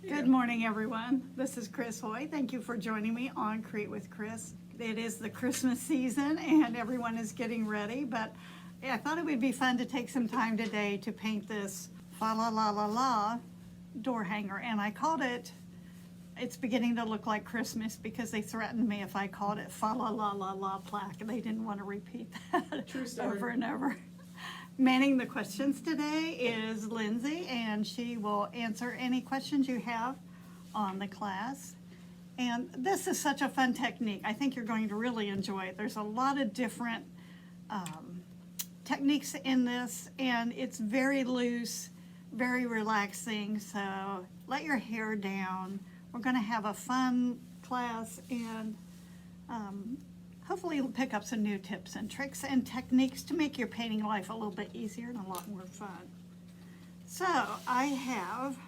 Good morning, everyone. This is Chris Haughey. Thank you for joining me on Create with Chris. It is the Christmas season and everyone is getting ready, but I thought it would be fun to take some time today to paint this fa la la la la door hanger. And I called it, it's beginning to look like Christmas because they threatened me if I called it fa la la la la plaque. They didn't want to repeat that True story. over and over. Manning the questions today is Lindsay, and she will answer any questions you have on the class. And this is such a fun technique. I think you're going to really enjoy it. There's a lot of different techniques in this, and it's very loose, very relaxing. So let your hair down. We're going to have a fun class, and hopefully you'll pick up some new tips and tricks and techniques to make your painting life a little bit easier and a lot more fun. So I have,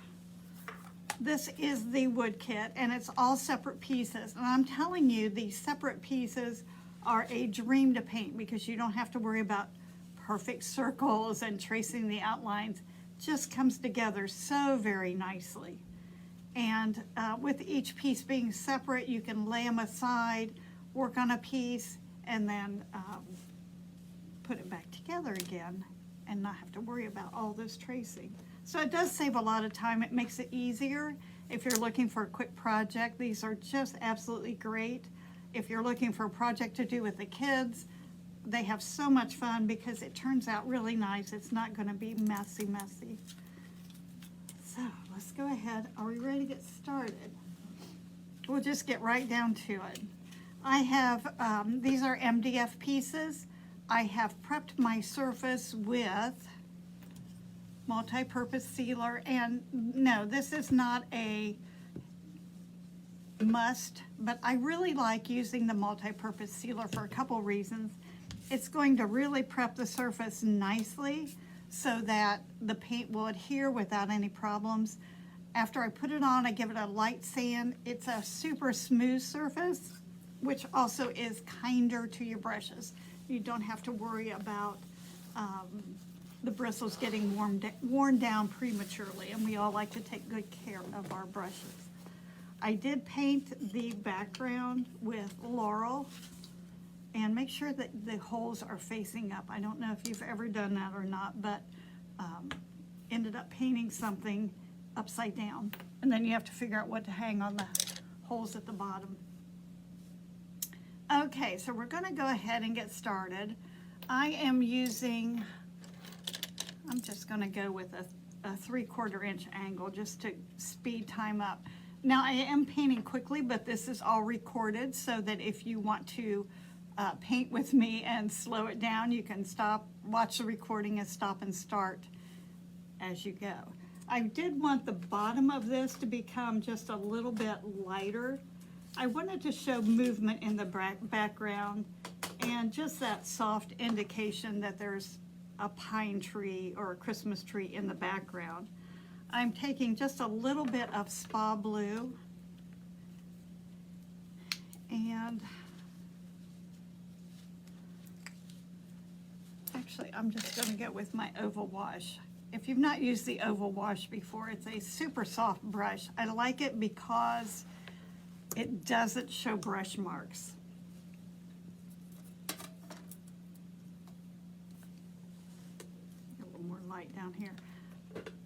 this is the wood kit, and it's all separate pieces. And I'm telling you, these separate pieces are a dream to paint because you don't have to worry about perfect circles and tracing the outlines. It just comes together so very nicely. And with each piece being separate, you can lay them aside, work on a piece, and then put it back together again and not have to worry about all this tracing. So it does save a lot of time. It makes it easier if you're looking for a quick project. These are just absolutely great. If you're looking for a project to do with the kids, they have so much fun because it turns out really nice. It's not going to be messy. So let's go ahead. Are we ready to get started? We'll just get right down to it. I have, these are MDF pieces. I have prepped my surface with multi-purpose sealer, and no, this is not a must, but I really like using the multi-purpose sealer for a couple reasons. It's going to really prep the surface nicely so that the paint will adhere without any problems. After I put it on, I give it a light sand. It's a super smooth surface, which also is kinder to your brushes. You don't have to worry about the bristles getting worn down prematurely, and we all like to take good care of our brushes. I did paint the background with Laurel, and make sure that the holes are facing up. I don't know if you've ever done that or not, but ended up painting something upside down, and then you have to figure out what to hang on the holes at the bottom. Okay, so we're going to go ahead and get started. I am using, I'm just going to go with a 3/4 inch angle just to speed time up. Now I am painting quickly, but this is all recorded so that if you want to paint with me and slow it down, you can stop, watch the recording and stop and start as you go. I did want the bottom of this to become just a little bit lighter. I wanted to show movement in the background and just that soft indication that there's a pine tree or a Christmas tree in the background. I'm taking just a little bit of spa blue, and actually I'm just going to go with my oval wash. If you've not used the oval wash before, it's a super soft brush. I like it because it doesn't show brush marks. A little more light down here.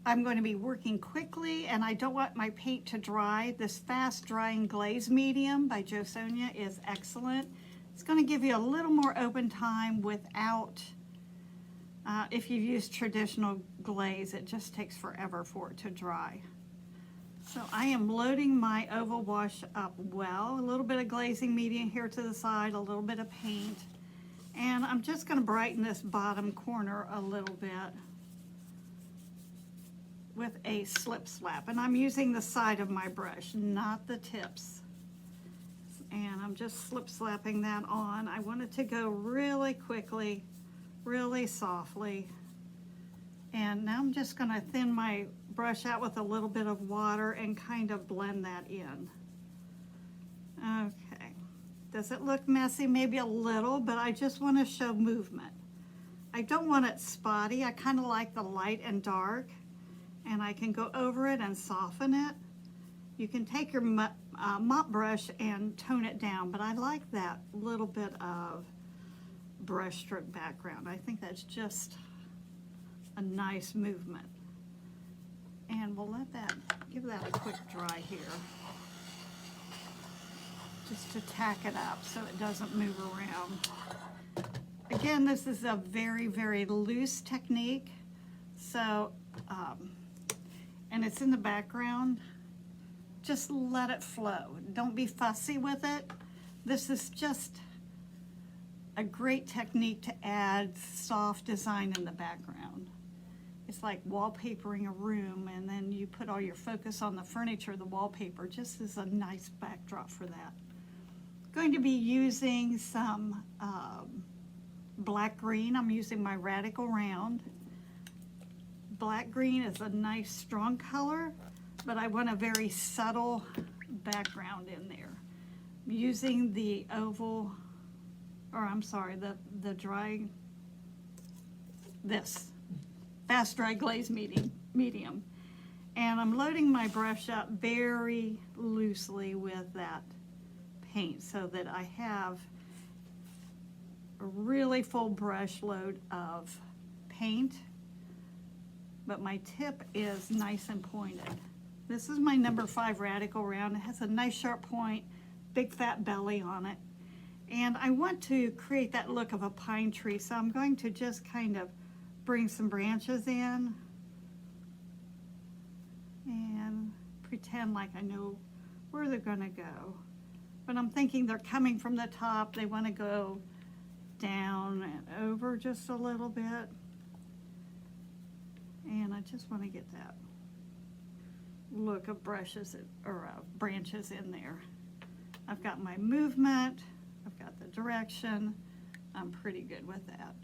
I'm going to be working quickly, and I don't want my paint to dry. This fast drying glaze medium by Jo Sonia is excellent. It's going to give you a little more open time without, if you've used traditional glaze, it just takes forever for it to dry. So I am loading my oval wash up well, a little bit of glazing medium here to the side, a little bit of paint, and I'm just going to brighten this bottom corner a little bit with a slip slap, and I'm using the side of my brush, not the tips, and I'm just slip slapping that on. I want it to go really quickly, really softly, and now I'm just going to thin my brush out with a little bit of water and kind of blend that in. Okay, does it look messy? Maybe a little, but I just want to show movement. I don't want it spotty. I kind of like the light and dark, and I can go over it and soften it. You can take your mop brush and tone it down, but I like that little bit of brush stroke background. I think that's just a nice movement. And we'll give that a quick dry here. Just to tack it up so it doesn't move around. Again, this is a very, very loose technique. So, and it's in the background. Just let it flow. Don't be fussy with it. This is just a great technique to add soft design in the background. It's like wallpapering a room, and then you put all your focus on the furniture, the wallpaper, just as a nice backdrop for that. Going to be using some black green. I'm using my Radical Round. Black green is a nice strong color, but I want a very subtle background in there. I'm using the oval, or I'm sorry, the dry, this fast dry glaze medium. And I'm loading my brush up very loosely with that paint so that I have a really full brush load of paint, but my tip is nice and pointed. This is my number 5 Radical Round. It has a nice sharp point, big fat belly on it. And I want to create that look of a pine tree, so I'm going to just kind of bring some branches in and pretend like I know where they're gonna go. But I'm thinking they're coming from the top. They want to go down and over just a little bit. And I just want to get that look of brushes or branches in there. I've got my movement. I've got the direction. I'm pretty good with that.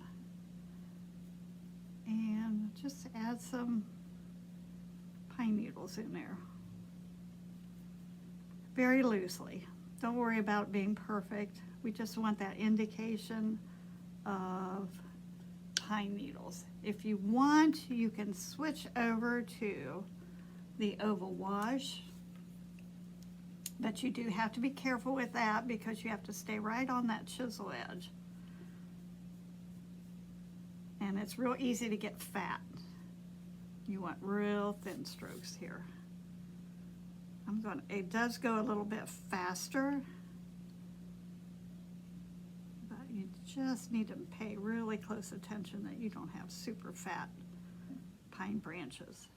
And just add some pine needles in there. Very loosely. Don't worry about being perfect. We just want that indication of pine needles. If you want, you can switch over to the oval wash, but you do have to be careful with that because you have to stay right on that chisel edge. And it's real easy to get fat. You want real thin strokes here. It does go a little bit faster, but you just need to pay really close attention that you don't have super fat pine branches.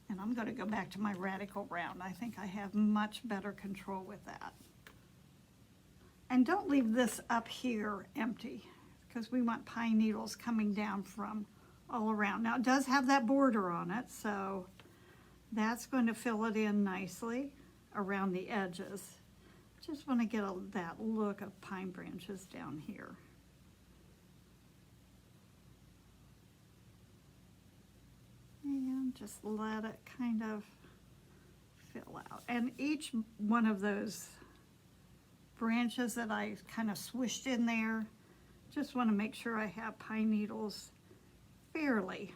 And I'm going to go back to my Radical Round. I think I have much better control with that. And don't leave this up here empty, because we want pine needles coming down from all around. Now it does have that border on it, so that's going to fill it in nicely around the edges. Just want to get that look of pine branches down here. And just let it kind of fill out. And each one of those branches that I kind of swished in there, just want to make sure I have pine needles fairly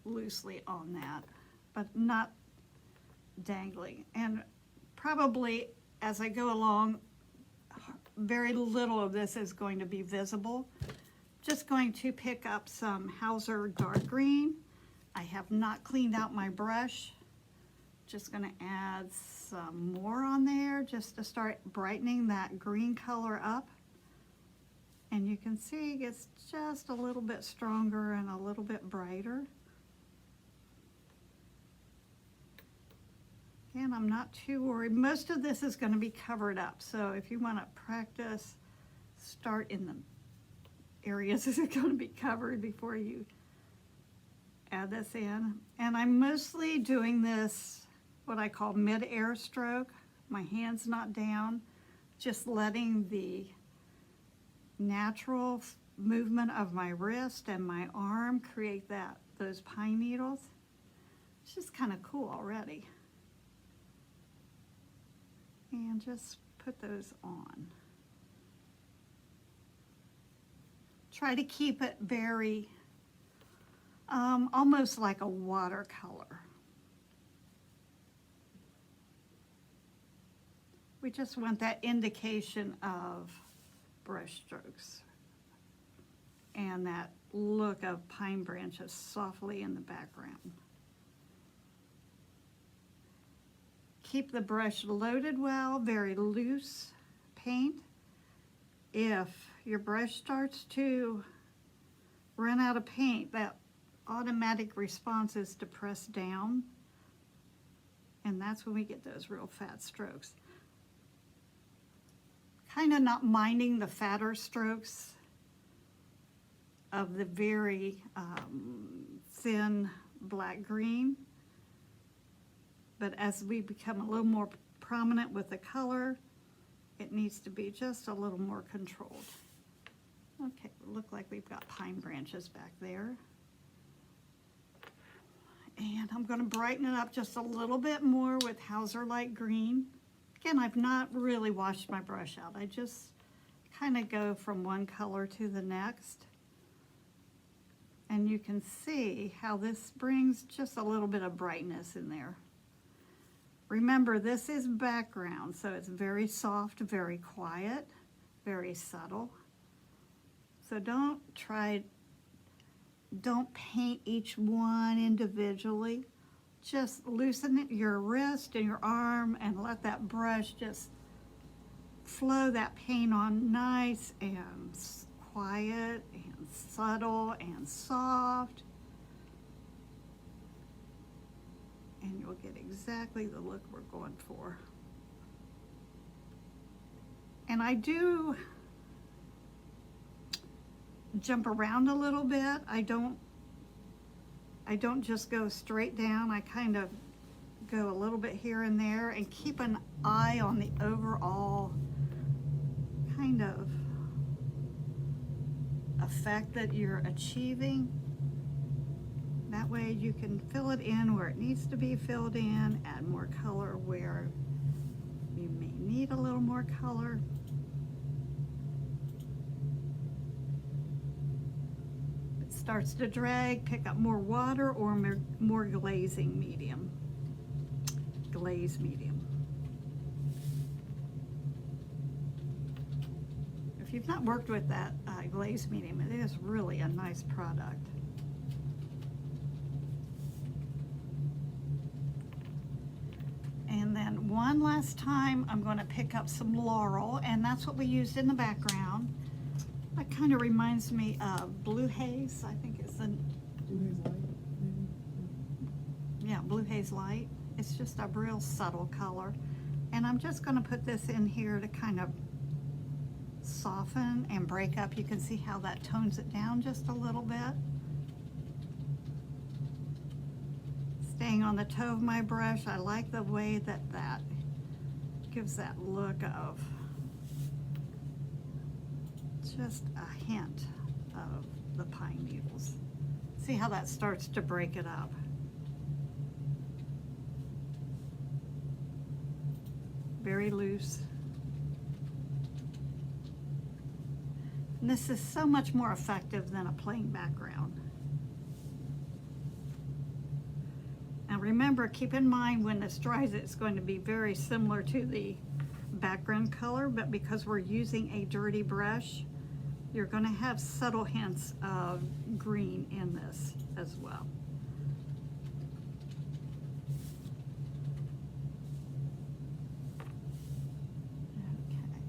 loosely on that, but not dangling. And probably as I go along, very little of this is going to be visible. Just going to pick up some Hauser dark green. I have not cleaned out my brush. Just going to add some more on there just to start brightening that green color up. And you can see it gets just a little bit stronger and a little bit brighter. And I'm not too worried. Most of this is going to be covered up. So if you want to practice, start in the areas that are going to be covered before you add this in. And I'm mostly doing this, what I call mid-air stroke. My hand's not down, just letting the natural movement of my wrist and my arm create those pine needles. It's just kind of cool already. And just put those on. Try to keep it very almost like a watercolor. We just want that indication of brush strokes and that look of pine branches softly in the background. Keep the brush loaded well, very loose paint. If your brush starts to run out of paint, that automatic response is to press down, and that's when we get those real fat strokes. Kind of not minding the fatter strokes of the very thin black green, but as we become a little more prominent with the color, it needs to be just a little more controlled. Okay, look like we've got pine branches back there. And I'm going to brighten it up just a little bit more with Hauser Light Green. Again, I've not really washed my brush out. I just kind of go from one color to the next. And you can see how this brings just a little bit of brightness in there. Remember, this is background, so it's very soft, very quiet, very subtle. So don't paint each one individually. Just loosen your wrist and your arm and let that brush just flow that paint on nice and quiet and subtle and soft. And you'll get exactly the look we're going for. And I do jump around a little bit. I don't just go straight down. I kind of go a little bit here and there and keep an eye on the overall kind of effect that you're achieving. That way you can fill it in where it needs to be filled in, add more color where you may need a little more color. If it starts to drag, pick up more water or more glazing medium. Glaze medium. If you've not worked with that glaze medium, it is really a nice product. And then one last time, I'm going to pick up some laurel, and that's what we used in the background. That kind of reminds me of Blue Haze. I think it's Blue Haze Light. Yeah, Blue Haze Light. It's just a real subtle color. And I'm just going to put this in here to kind of soften and break up. You can see how that tones it down just a little bit. Staying on the toe of my brush, I like the way that that gives that look of just a hint of the pine needles. See how that starts to break it up. Very loose. And this is so much more effective than a plain background. Now remember, keep in mind when this dries, it's going to be very similar to the background color, but because we're using a dirty brush, you're going to have subtle hints of green in this as well. Okay.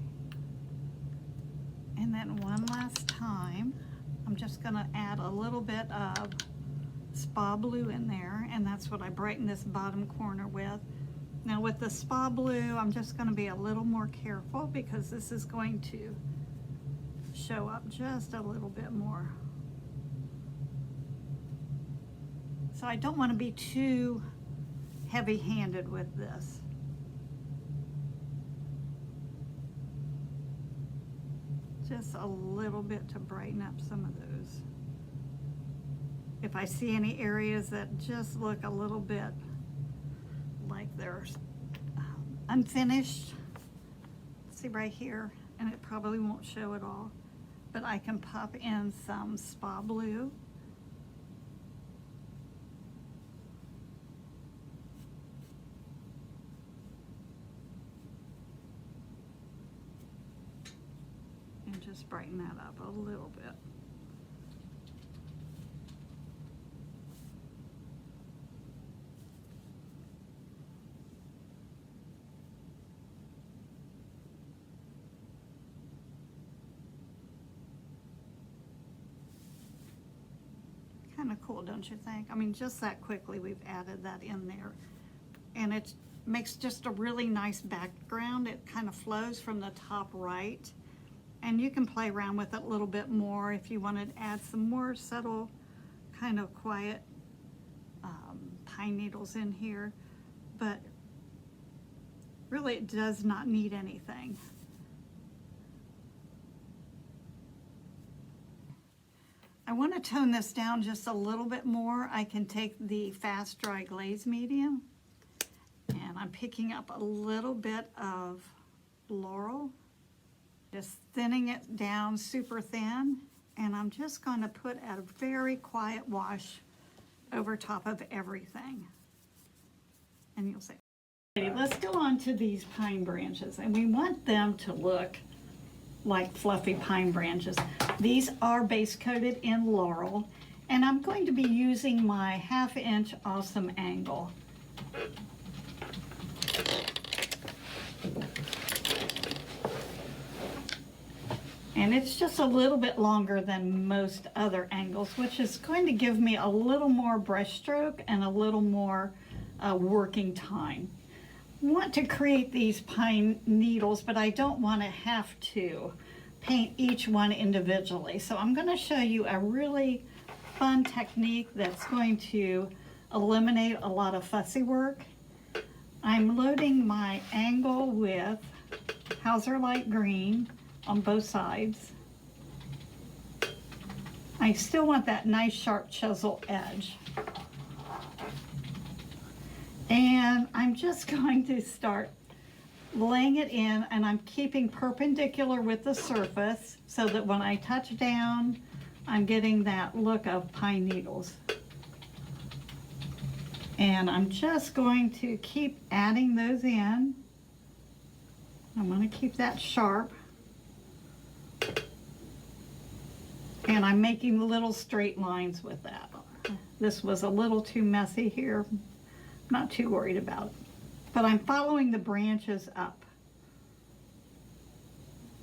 And then one last time, I'm just going to add a little bit of Spa Blue in there, and that's what I brighten this bottom corner with. Now with the Spa Blue, I'm just going to be a little more careful because this is going to show up just a little bit more. So I don't want to be too heavy-handed with this. Just a little bit to brighten up some of those. If I see any areas that just look a little bit like they're unfinished, see right here, and it probably won't show at all, but I can pop in some Spa Blue just brighten that up a little bit. Kind of cool, don't you think? I mean, just that quickly we've added that in there. And it makes just a really nice background. It kind of flows from the top right. And you can play around with it a little bit more if you wanted to add some more subtle, kind of quiet pine needles in here. But really it does not need anything. I want to tone this down just a little bit more. I can take the Fast Dry Glaze Medium, and I'm picking up a little bit of Laurel, just thinning it down super thin, and I'm just going to put a very quiet wash over top of everything. And you'll see. Okay, let's go on to these pine branches, and we want them to look like fluffy pine branches. These are base coated in Laurel, and I'm going to be using my 1/2 inch Awesome Angle. And it's just a little bit longer than most other angles, which is going to give me a little more brush stroke and a little more working time. I want to create these pine needles, but I don't want to have to paint each one individually. So I'm going to show you a really fun technique that's going to eliminate a lot of fussy work. I'm loading my angle with Hauser Light Green on both sides. I still want that nice sharp chisel edge. And I'm just going to start laying it in, and I'm keeping perpendicular with the surface so that when I touch down, I'm getting that look of pine needles. And I'm just going to keep adding those in. I'm going to keep that sharp. And I'm making little straight lines with that. This was a little too messy here. Not too worried about it. But I'm following the branches up,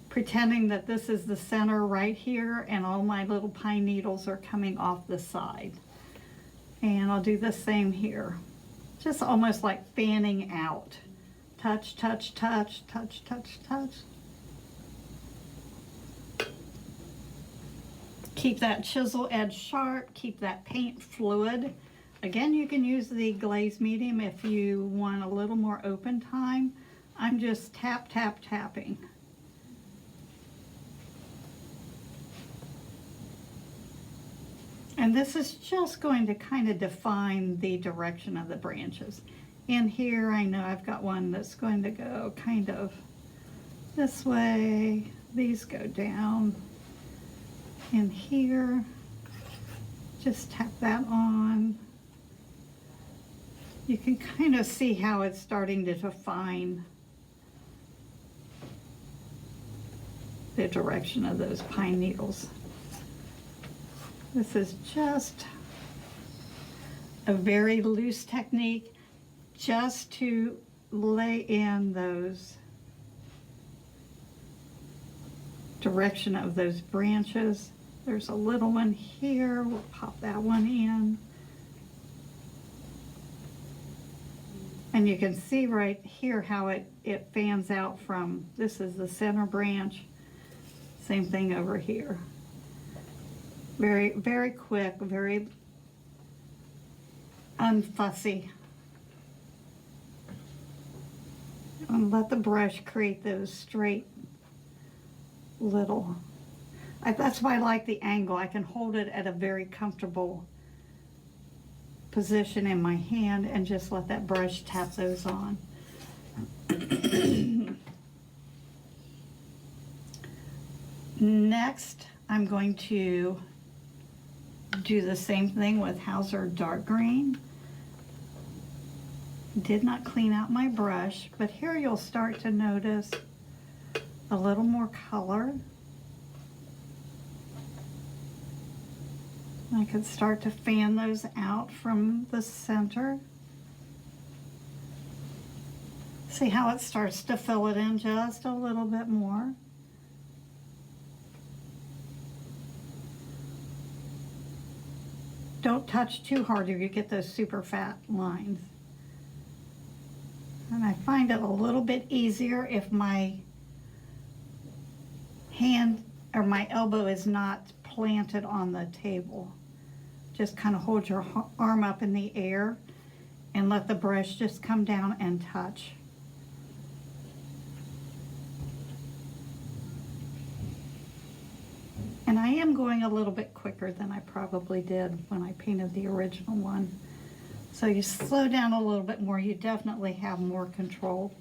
pretending that this is the center right here and all my little pine needles are coming off the side. And I'll do the same here. Just almost like fanning out. Touch, touch, touch, touch, touch, touch. Keep that chisel edge sharp, keep that paint fluid. Again, you can use the glaze medium if you want a little more open time. I'm just tap, tap, tapping. And this is just going to kind of define the direction of the branches. In here, I know I've got one that's going to go kind of this way. These go down. In here, just tap that on. You can kind of see how it's starting to define the direction of those pine needles. This is just a very loose technique just to lay in those direction of those branches. There's a little one here. We'll pop that one in. And you can see right here how it fans out from, this is the center branch. Same thing over here. Very, very quick, very unfussy. And let the brush create those straight little, that's why I like the angle. I can hold it at a very comfortable position in my hand and just let that brush tap those on. Next, I'm going to do the same thing with Hauser Dark Green. Did not clean out my brush, but here you'll start to notice a little more color. I could start to fan those out from the center. See how it starts to fill it in just a little bit more. Don't touch too hard or you get those super fat lines. And I find it a little bit easier if my hand or my elbow is not planted on the table. Just kind of hold your arm up in the air and let the brush just come down and touch. And I am going a little bit quicker than I probably did when I painted the original one. So you slow down a little bit more, you definitely have more control.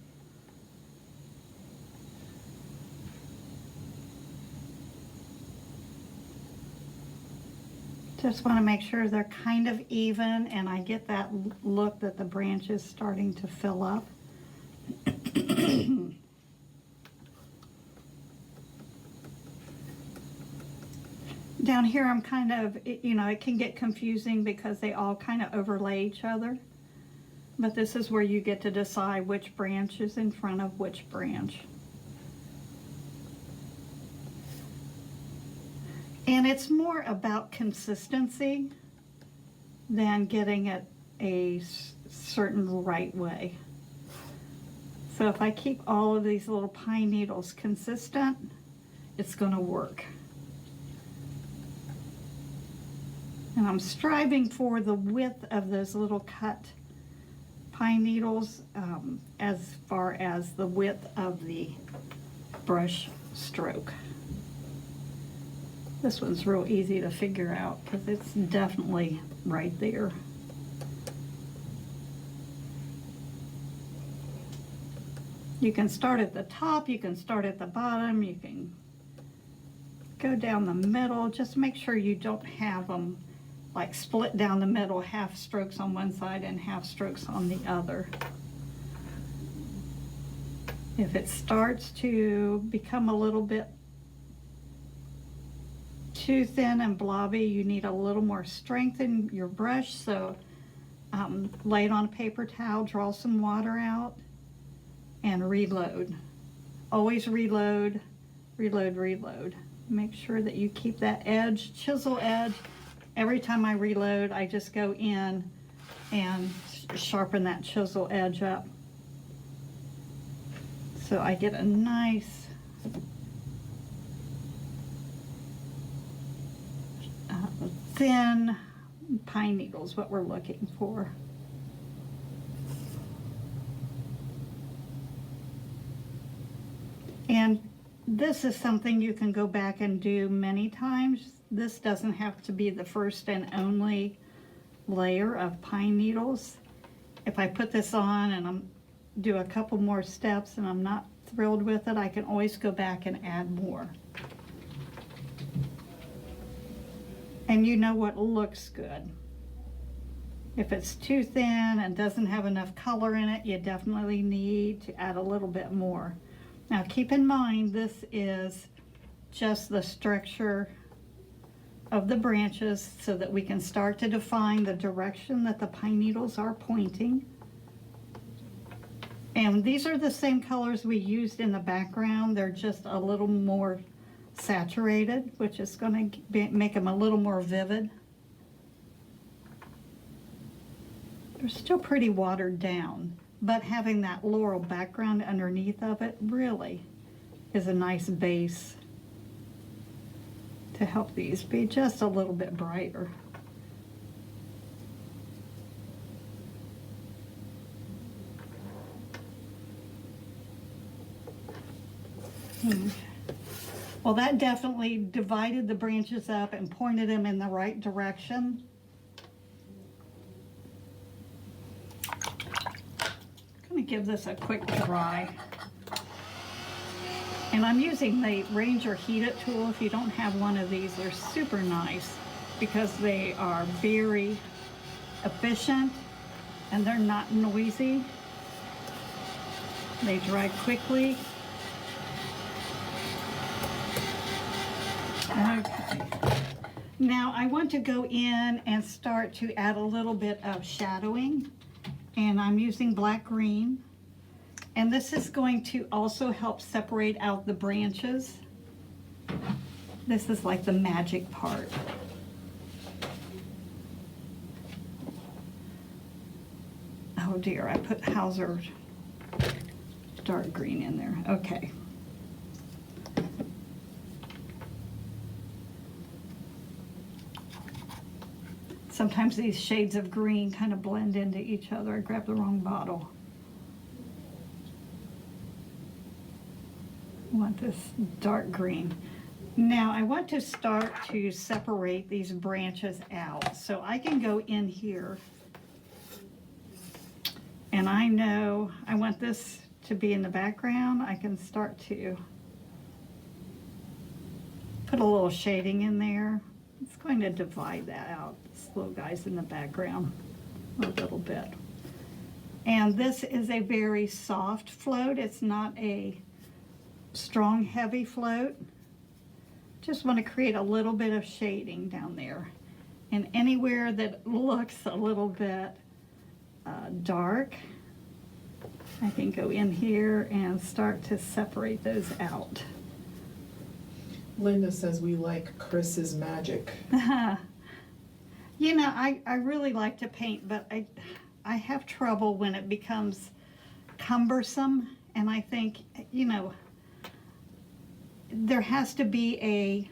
Just want to make sure they're kind of even and I get that look that the branch is starting to fill up. Down here I'm kind of, you know, it can get confusing because they all kind of overlay each other. But this is where you get to decide which branch is in front of which branch. And it's more about consistency than getting it a certain right way. So if I keep all of these little pine needles consistent, it's going to work. And I'm striving for the width of those little cut pine needles as far as the width of the brush stroke. This one's real easy to figure out because it's definitely right there. You can start at the top, you can start at the bottom, you can go down the middle. Just make sure you don't have them like split down the middle, half strokes on one side and half strokes on the other. If it starts to become a little bit too thin and blobby, you need a little more strength in your brush. So lay it on a paper towel, draw some water out, and reload. Always reload, reload, reload. Make sure that you keep that edge, chisel edge. Every time I reload, I just go in and sharpen that chisel edge up. So I get a nice thin pine needles, what we're looking for. And this is something you can go back and do many times. This doesn't have to be the first and only layer of pine needles. If I put this on and do a couple more steps and I'm not thrilled with it, I can always go back and add more. And you know what looks good. If it's too thin and doesn't have enough color in it, you definitely need to add a little bit more. Now keep in mind, this is just the structure of the branches so that we can start to define the direction that the pine needles are pointing. And these are the same colors we used in the background. They're just a little more saturated, which is going to make them a little more vivid. They're still pretty watered down, but having that laurel background underneath of it really is a nice base to help these be just a little bit brighter. Well, that definitely divided the branches up and pointed them in the right direction. I'm going to give this a quick dry. And I'm using the Ranger Heat It tool. If you don't have one of these, they're super nice because they are very efficient and they're not noisy. They dry quickly. Okay. Now I want to go in and start to add a little bit of shadowing, and I'm using black green. And this is going to also help separate out the branches. This is like the magic part. Oh dear, I put Hauser dark green in there. Okay. Sometimes these shades of green kind of blend into each other. I grabbed the wrong bottle. I want this dark green. Now I want to start to separate these branches out. So I can go in here, and I know I want this to be in the background. I can start to put a little shading in there. It's going to divide that out. This little guy's in the background a little bit. And this is a very soft float. It's not a strong, heavy float. Just want to create a little bit of shading down there. And anywhere that looks a little bit dark, I can go in here and start to separate those out. Linda says we like Chris's magic. You know, I really like to paint, but I have trouble when it becomes cumbersome. And I think, you know, there has to be a,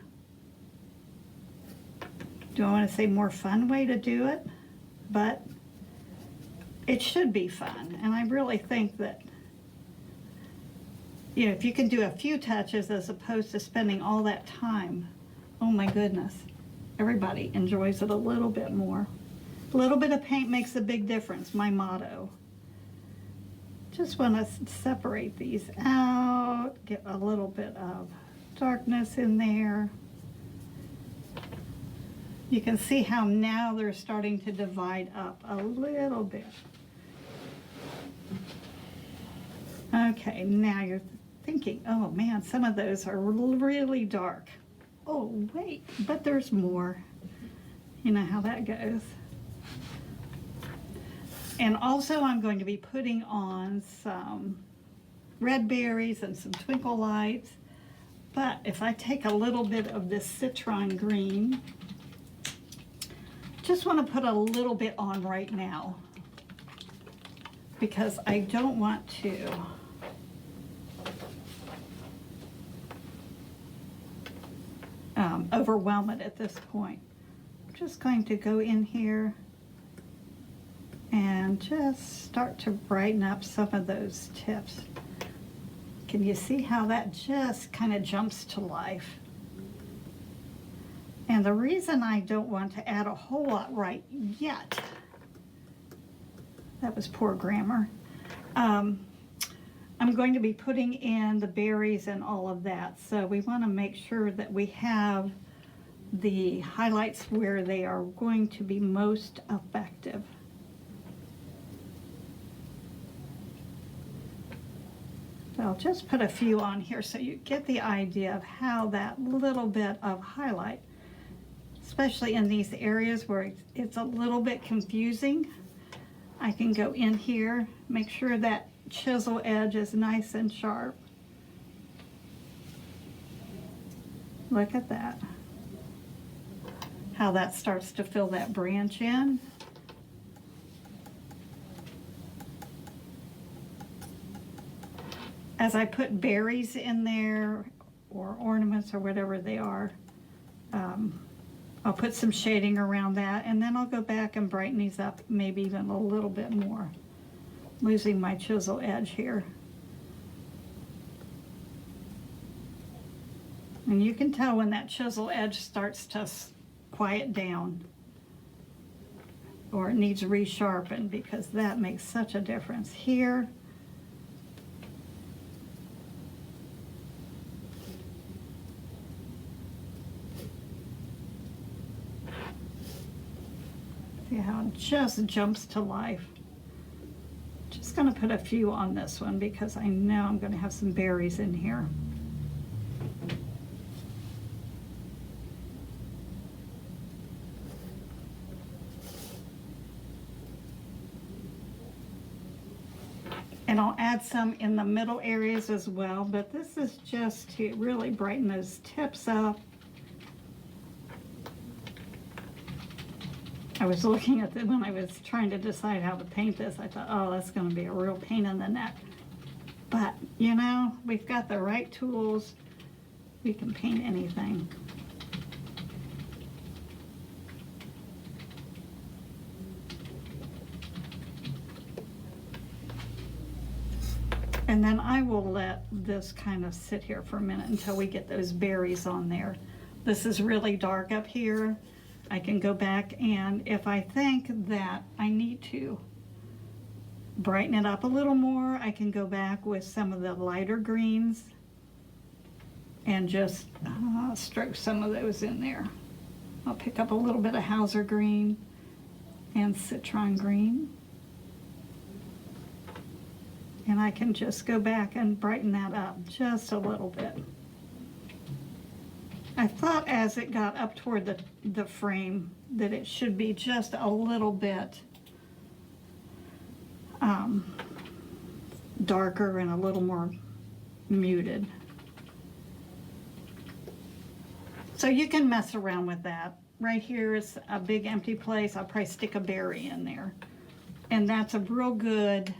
do I want to say more fun way to do it? But it should be fun. And I really think that, you know, if you can do a few touches as opposed to spending all that time, oh my goodness, everybody enjoys it a little bit more. A little bit of paint makes a big difference, my motto. Just want to separate these out, get a little bit of darkness in there. You can see how now they're starting to divide up a little bit. Okay, now you're thinking, oh man, some of those are really dark. Oh wait, but there's more. You know how that goes. And also I'm going to be putting on some red berries and some twinkle lights. But if I take a little bit of this citron green, just want to put a little bit on right now, because I don't want to overwhelm it at this point. I'm just going to go in here and just start to brighten up some of those tips. Can you see how that just kind of jumps to life? And the reason I don't want to add a whole lot right yet, that was poor grammar, I'm going to be putting in the berries and all of that. So we want to make sure that we have the highlights where they are going to be most effective. So I'll just put a few on here so you get the idea of how that little bit of highlight, especially in these areas where it's a little bit confusing, I can go in here, make sure that chisel edge is nice and sharp. Look at that. How that starts to fill that branch in. As I put berries in there, or ornaments or whatever they are, I'll put some shading around that, and then I'll go back and brighten these up maybe even a little bit more. Losing my chisel edge here. And you can tell when that chisel edge starts to quiet down, or it needs resharpened, because that makes such a difference. Here, see how it just jumps to life. Just going to put a few on this one because I know I'm going to have some berries in here. And I'll add some in the middle areas as well, but this is just to really brighten those tips up. I was looking at it when I was trying to decide how to paint this. I thought, oh, that's going to be a real pain in the neck. But, you know, we've got the right tools. We can paint anything. And then I will let this kind of sit here for a minute until we get those berries on there. This is really dark up here. I can go back, and if I think that I need to brighten it up a little more, I can go back with some of the lighter greens and just stroke some of those in there. I'll pick up a little bit of Hauser green and citron green. And I can just go back and brighten that up just a little bit. I thought as it got up toward the frame that it should be just a little bit darker and a little more muted. So you can mess around with that. Right here is a big empty place. I'll probably stick a berry in there. And that's a real good,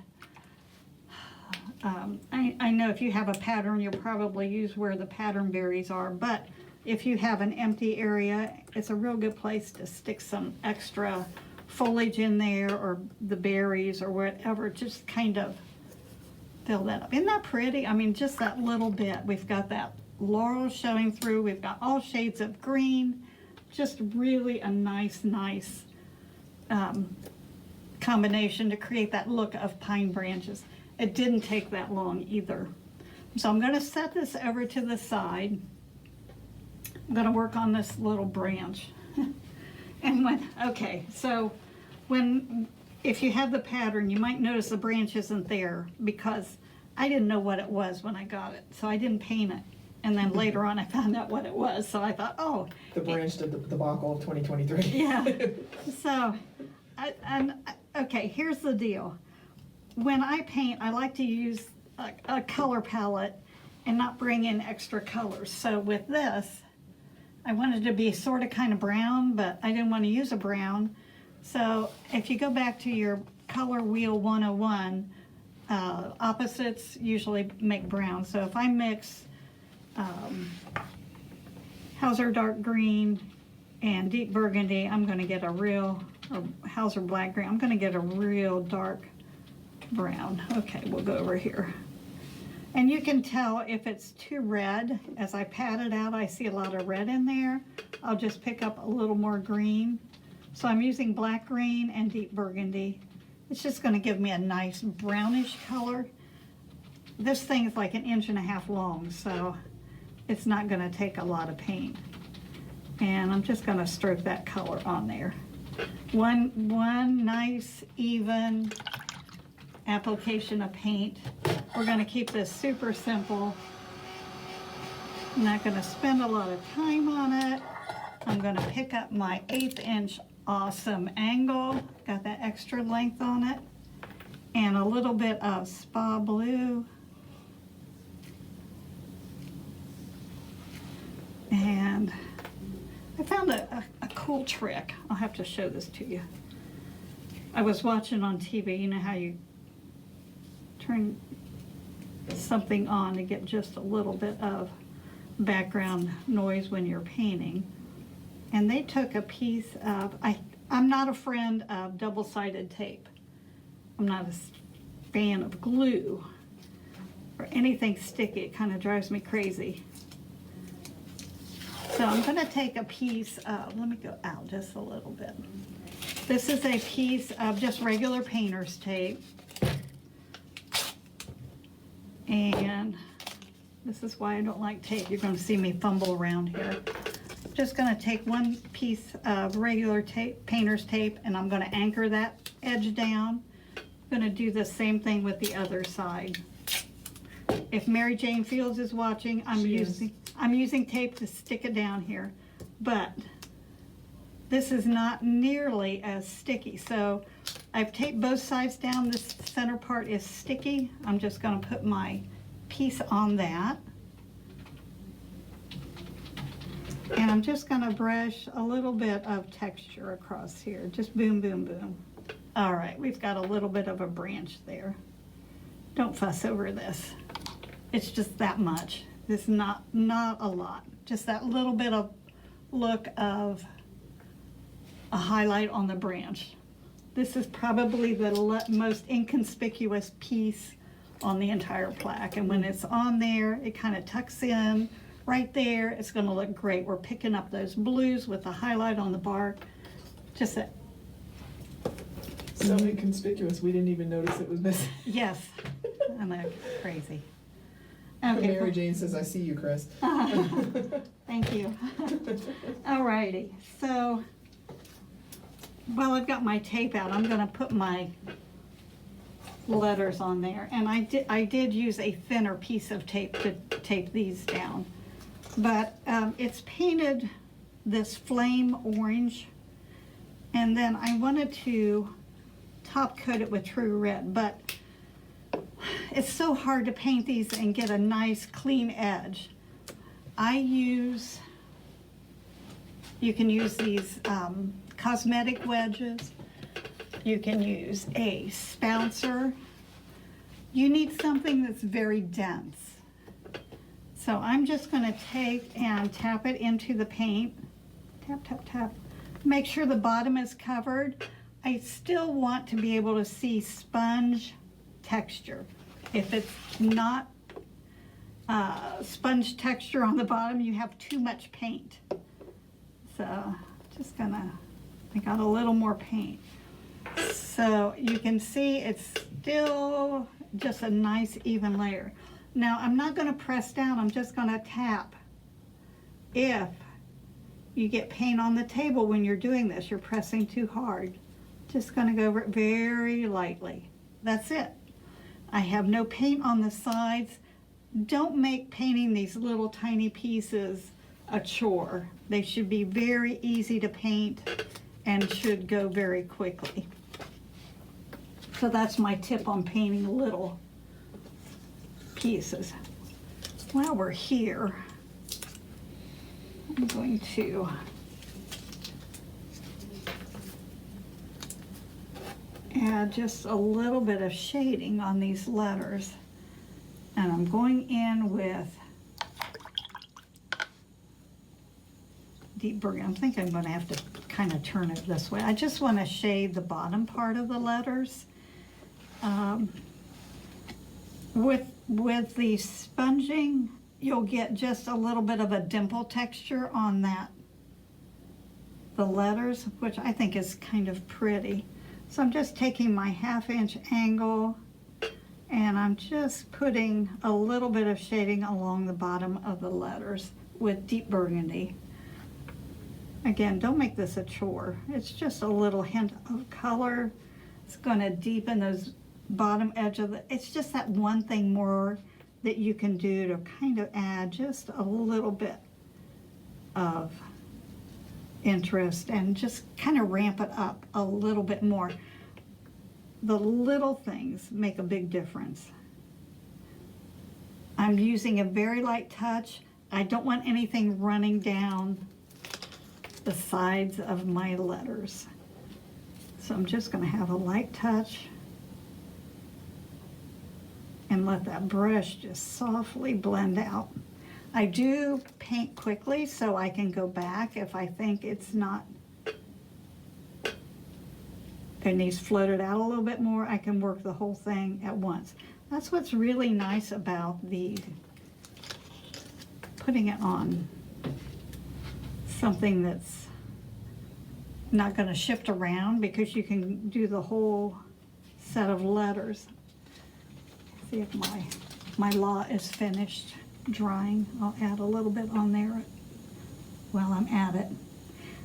I know if you have a pattern, you'll probably use where the pattern berries are, but if you have an empty area, it's a real good place to stick some extra foliage in there or the berries or whatever, just kind of fill that up. Isn't that pretty? I mean, just that little bit. We've got that laurel showing through. We've got all shades of green. Just really a nice combination to create that look of pine branches. It didn't take that long either. So I'm going to set this over to the side. I'm going to work on this little branch. And if you have the pattern, you might notice the branch isn't there because I didn't know what it was when I got it, so I didn't paint it. And then later on I found out what it was, so I thought, oh. The branch did the debacle of 2023. Yeah, so, okay, here's the deal. When I paint, I like to use a color palette and not bring in extra colors. So with this, I wanted to be sort of kind of brown, but I didn't want to use a brown. So if you go back to your color wheel 101, opposites usually make brown. So if I mix Hauser dark green and deep burgundy, I'm going to get a real, or Hauser black green, I'm going to get a real dark brown. Okay, we'll go over here. And you can tell if it's too red. As I pat it out, I see a lot of red in there. I'll just pick up a little more green. So I'm using black green and deep burgundy. It's just going to give me a nice brownish color. This thing is like 1.5 inches long, so it's not going to take a lot of paint. And I'm just going to stroke that color on there. One nice, even application of paint. We're going to keep this super simple. I'm not going to spend a lot of time on it. I'm going to pick up my 1/8 inch awesome angle. Got that extra length on it. And a little bit of spa blue. And I found a cool trick. I'll have to show this to you. I was watching on TV, you know how you turn something on to get just a little bit of background noise when you're painting. And they took a piece of, I'm not a friend of double-sided tape. I'm not a fan of glue or anything sticky. It kind of drives me crazy. So I'm going to take a piece of, let me go out just a little bit. This is a piece of just regular painter's tape. And this is why I don't like tape. You're going to see me fumble around here. I'm just going to take one piece of regular tape, painter's tape, and I'm going to anchor that edge down. I'm going to do the same thing with the other side. If Mary Jane Fields is watching, I'm using tape to stick it down here, but this is not nearly as sticky. So I've taped both sides down. This center part is sticky. I'm just gonna put my piece on that. And I'm just gonna brush a little bit of texture across here. Just boom, boom, boom. All right, we've got a little bit of a branch there. Don't fuss over this. It's just that much. It's not a lot. Just that little bit of look of a highlight on the branch. This is probably the most inconspicuous piece on the entire plaque. And when it's on there, it kind of tucks in right there. It's gonna look great. We're picking up those blues with the highlight on the bark. Just a, So inconspicuous, we didn't even notice it was missing. yes, I'm crazy. Mary Jane says, I see you, Chris. Thank you. Alrighty, so while I've got my tape out, I'm gonna put my letters on there. And I did use a thinner piece of tape to tape these down. But it's painted this flame orange. And then I wanted to top coat it with true red, but it's so hard to paint these and get a nice clean edge. You can use these cosmetic wedges. You can use a spouncer. You need something that's very dense. So I'm just gonna take and tap it into the paint. Tap, tap, tap. Make sure the bottom is covered. I still want to be able to see sponge texture. If it's not sponge texture on the bottom, you have too much paint. So just I got a little more paint. So you can see it's still just a nice even layer. Now I'm not gonna press down, I'm just gonna tap. If you get paint on the table when you're doing this, you're pressing too hard. Just gonna go over it very lightly. That's it. I have no paint on the sides. Don't make painting these little tiny pieces a chore. They should be very easy to paint and should go very quickly. So that's my tip on painting little pieces. While we're here, I'm going to add just a little bit of shading on these letters. And I'm going in with deep burgundy. I think I'm going to have to kind of turn it this way. I just want to shade the bottom part of the letters. With the sponging, you'll get just a little bit of a dimple texture on the letters, which I think is kind of pretty. So I'm just taking my 1/2 inch angle and I'm just putting a little bit of shading along the bottom of the letters with deep burgundy. Again, don't make this a chore. It's just a little hint of color. It's going to deepen those bottom edge of it's just that one thing more that you can do to kind of add just a little bit of interest and just kind of ramp it up a little bit more. The little things make a big difference. I'm using a very light touch. I don't want anything running down the sides of my letters. So I'm just going to have a light touch and let that brush just softly blend out. I do paint quickly so I can go back if I think it's not, it needs floated out a little bit more. I can work the whole thing at once. That's what's really nice about putting it on something that's not going to shift around, because you can do the whole set of letters. See if my law is finished drying. I'll add a little bit on there while I'm at it.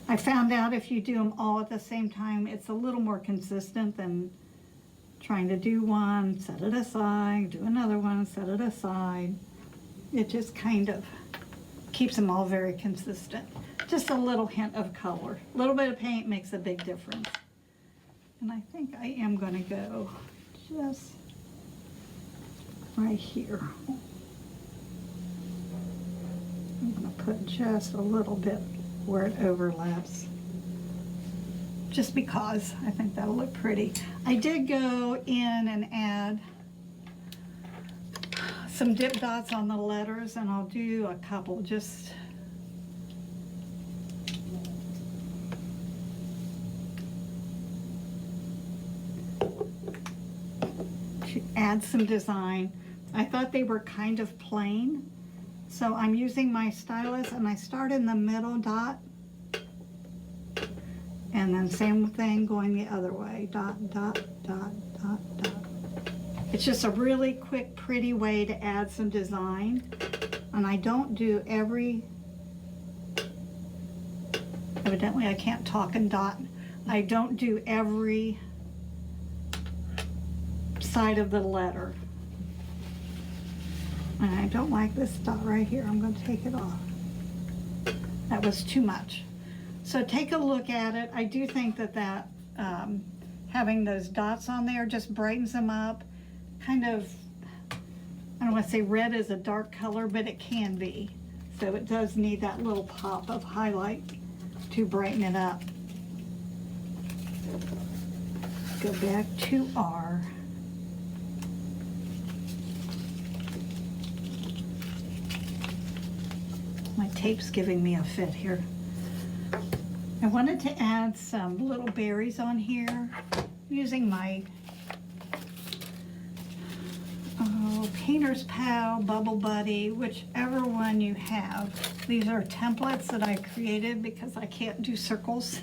I found out if you do them all at the same time, it's a little more consistent than trying to do one, set it aside, do another one, set it aside. It just kind of keeps them all very consistent. Just a little hint of color. A little bit of paint makes a big difference. And I think I am gonna go just right here. I'm gonna put just a little bit where it overlaps. Just because I think that'll look pretty. I did go in and add some dip dots on the letters, and I'll do a couple just to add some design. I thought they were kind of plain, so I'm using my stylus and I start in the middle dot, and then same thing going the other way, dot, dot, dot, dot, dot. It's just a really quick, pretty way to add some design. And I don't do evidently I can't talk and dot. I don't do every side of the letter. And I don't like this dot right here. I'm going to take it off. That was too much. So take a look at it. I do think that having those dots on there just brightens them up. Kind of, I don't want to say red is a dark color, but it can be. So it does need that little pop of highlight to brighten it up. Go back to R. My tape's giving me a fit here. I wanted to add some little berries on here using my Painter's Pal, Bubble Buddy, whichever one you have. These are templates that I created because I can't do circles.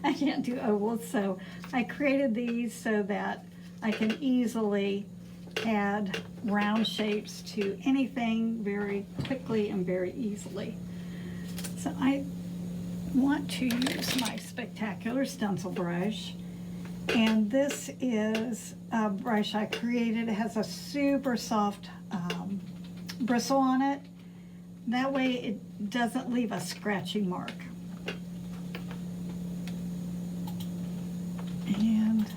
I can't do ovals, so I created these so that I can easily add round shapes to anything very quickly and very easily. So I want to use my Spectacular stencil brush, and this is a brush I created. It has a super soft bristle on it. That way it doesn't leave a scratchy mark. And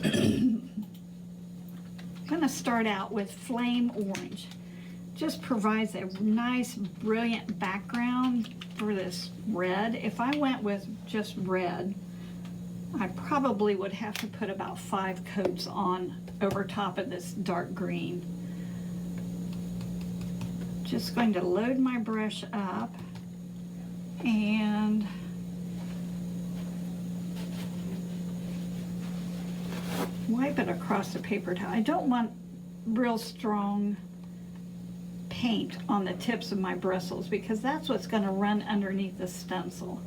I'm gonna start out with Flame Orange. Just provides a nice, brilliant background for this red. If I went with just red, I probably would have to put about 5 coats on over top of this dark green. Just going to load my brush up and wipe it across the paper towel. I don't want real strong paint on the tips of my bristles because that's what's going to run underneath the stencil.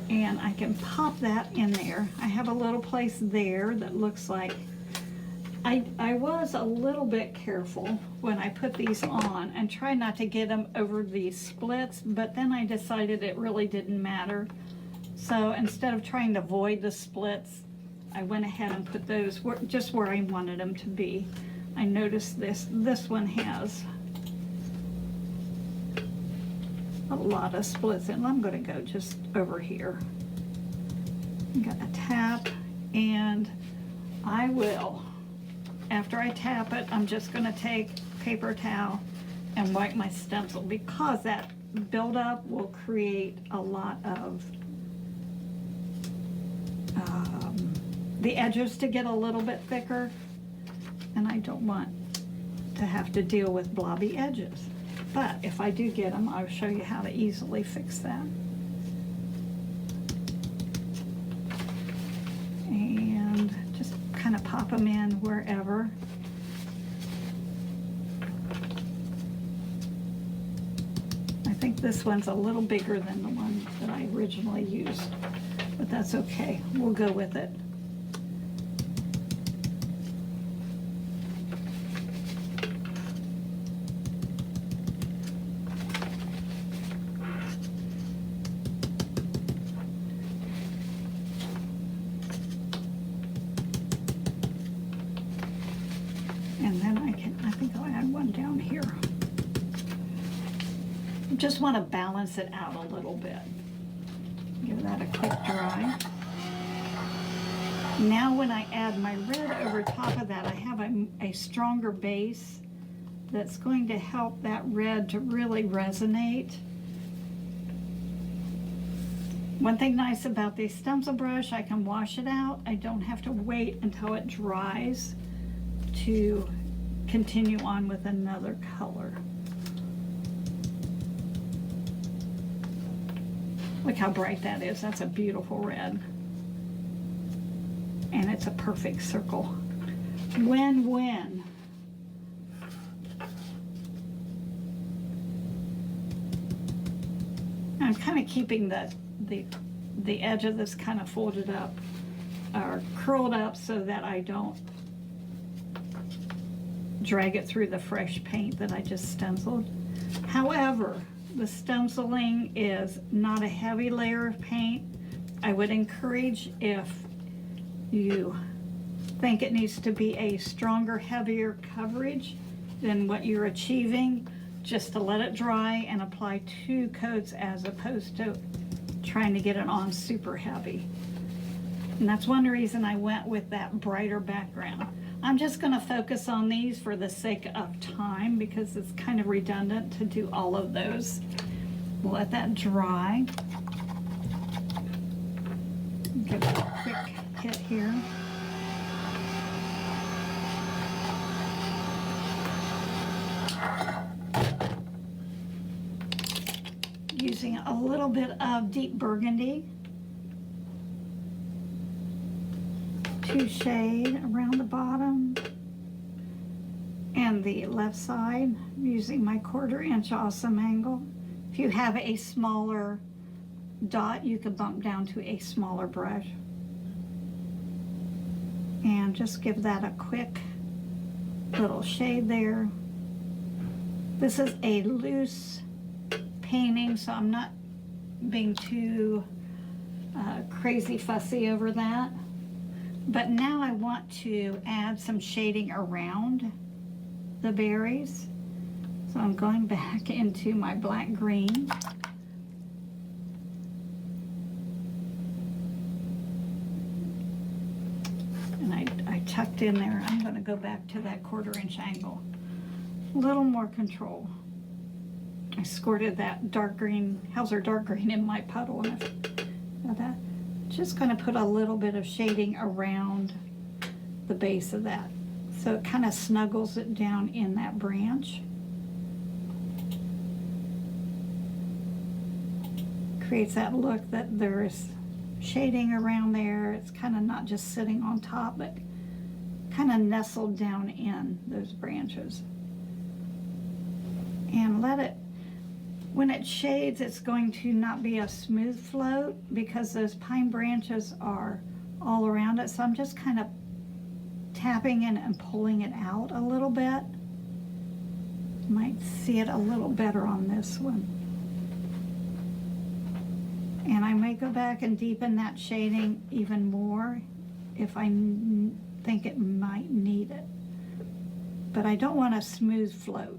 And I can pop that in there. I have a little place there that looks like, I was a little bit careful when I put these on and try not to get them over these splits, but then I decided it really didn't matter. So instead of trying to avoid the splits, I went ahead and put those just where I wanted them to be. I noticed this one has a lot of splits, and I'm going to go just over here. I'm going to tap, and I will, after I tap it, I'm just going to take paper towel and wipe my stencil because that buildup will create a lot of the edges to get a little bit thicker, and I don't want to have to deal with blobby edges. But if I do get them, I'll show you how to easily fix that. And just kind of pop them in wherever. I think this one's a little bigger than the one that I originally used, but that's okay. We'll go with it. And then I think I'll add one down here. Just want to balance it out a little bit. Give that a quick dry. Now when I add my red over top of that, I have a stronger base that's going to help that red to really resonate. One thing nice about the stencil brush, I can wash it out. I don't have to wait until it dries to continue on with another color. Look how bright that is. That's a beautiful red. And it's a perfect circle. Win-win. I'm kind of keeping the edge of this kind of folded up or curled up so that I don't drag it through the fresh paint that I just stenciled. However, the stenciling is not a heavy layer of paint. I would encourage, if you think it needs to be a stronger, heavier coverage than what you're achieving, just to let it dry and apply 2 coats as opposed to trying to get it on super heavy. And that's one reason I went with that brighter background. I'm just going to focus on these for the sake of time because it's kind of redundant to do all of those. We'll let that dry. Give it a quick hit here. Using a little bit of deep burgundy to shade around the bottom and the left side, using my 1/4 inch awesome angle. If you have a smaller dot, you could bump down to a smaller brush and just give that a quick little shade there. This is a loose painting, so I'm not being too crazy fussy over that. But now I want to add some shading around the berries. So I'm going back into my black green. And I tucked in there. I'm going to go back to that 1/4 inch angle. A little more control. I squirted that dark green, Hauser dark green in my puddle. And that. Just going to put a little bit of shading around the base of that, so it kind of snuggles it down in that branch. Creates that look that there's shading around there. It's kind of not just sitting on top, but kind of nestled down in those branches. And let it, when it shades, it's going to not be a smooth float because those pine branches are all around it. So I'm just kind of tapping in and pulling it out a little bit. You might see it a little better on this one. And I may go back and deepen that shading even more if I think it might need it. But I don't want a smooth float.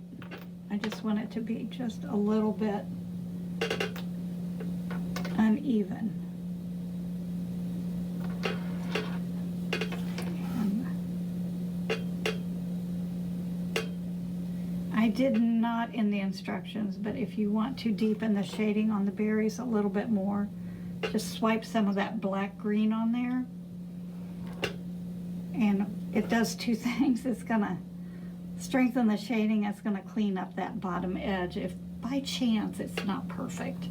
I just want it to be just a little bit uneven. I did not in the instructions, but if you want to deepen the shading on the berries a little bit more, just swipe some of that black green on there. And it does 2 things. It's gonna strengthen the shading. It's gonna clean up that bottom edge if by chance it's not perfect.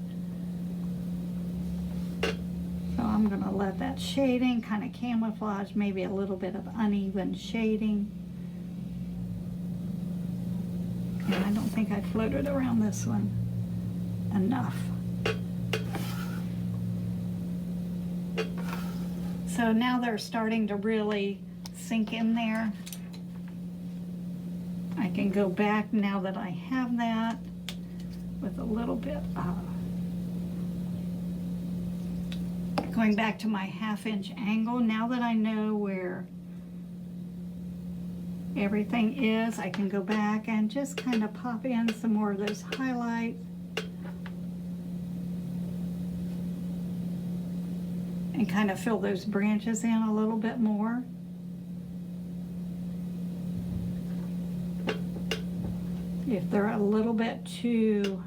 So I'm gonna let that shading kind of camouflage, maybe a little bit of uneven shading. And I don't think I floated around this one enough. So now they're starting to really sink in there. I can go back now that I have that with a little bit of going back to my 1/2 inch angle. Now that I know where everything is, I can go back and just kind of pop in some more of those highlights. and kind of fill those branches in a little bit more. If they're a little bit too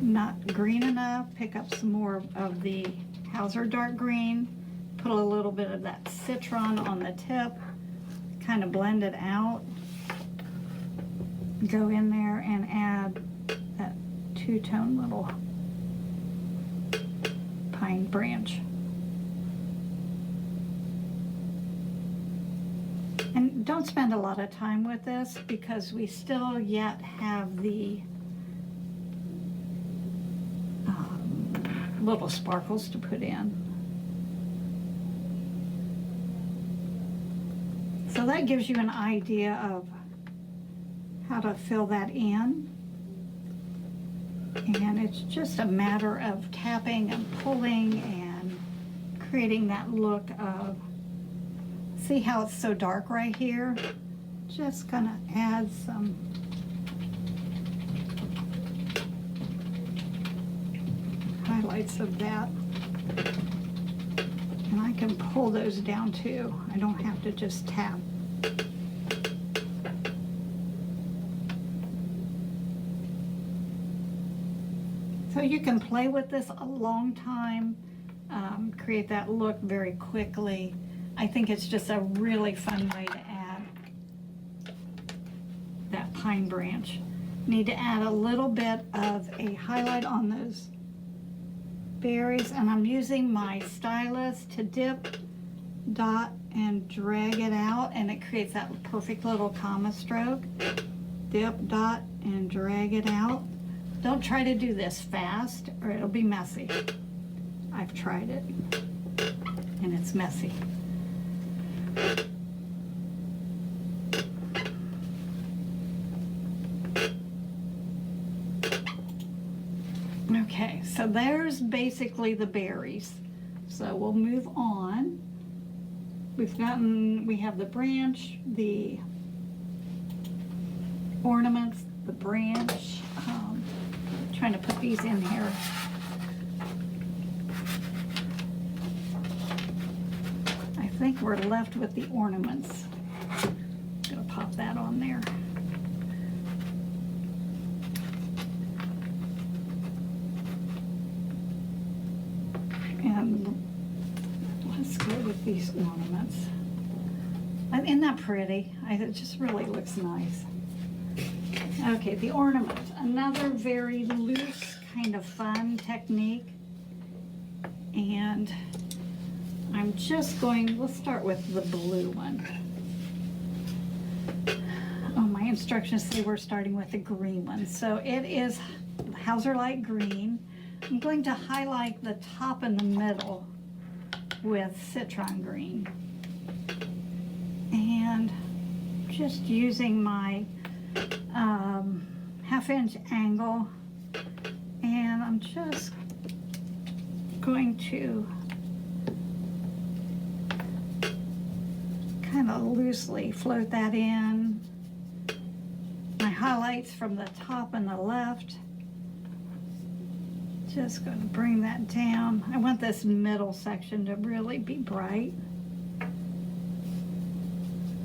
not green enough, pick up some more of the Hauser dark green, put a little bit of that citron on the tip, kind of blend it out, go in there and add that two-tone little pine branch. And don't spend a lot of time with this because we still yet have the little sparkles to put in. So that gives you an idea of how to fill that in. And it's just a matter of tapping and pulling and creating that look of, see how it's so dark right here? Just gonna add some highlights of that. And I can pull those down too. I don't have to just tap. So you can play with this a long time, create that look very quickly. I think it's just a really fun way to add that pine branch. Need to add a little bit of a highlight on those berries, and I'm using my stylus to dip, dot, and drag it out, and it creates that perfect little comma stroke. Dip, dot, and drag it out. Don't try to do this fast or it'll be messy. I've tried it and it's messy. Okay, so there's basically the berries. So we'll move on. We have the branch, the ornaments, the branch. Trying to put these in here. I think we're left with the ornaments. Gonna pop that on there. And let's go with these ornaments. Isn't that pretty? It just really looks nice. Okay, the ornament, another very loose kind of fun technique. And I'm just going, let's start with the blue one. Oh, my instructions say we're starting with the green one. So it is Hauser Light Green. I'm going to highlight the top and the middle with citron green. And just using my half-inch angle, and I'm just going to kind of loosely float that in. My highlights from the top and the left. Just going to bring that down. I want this middle section to really be bright.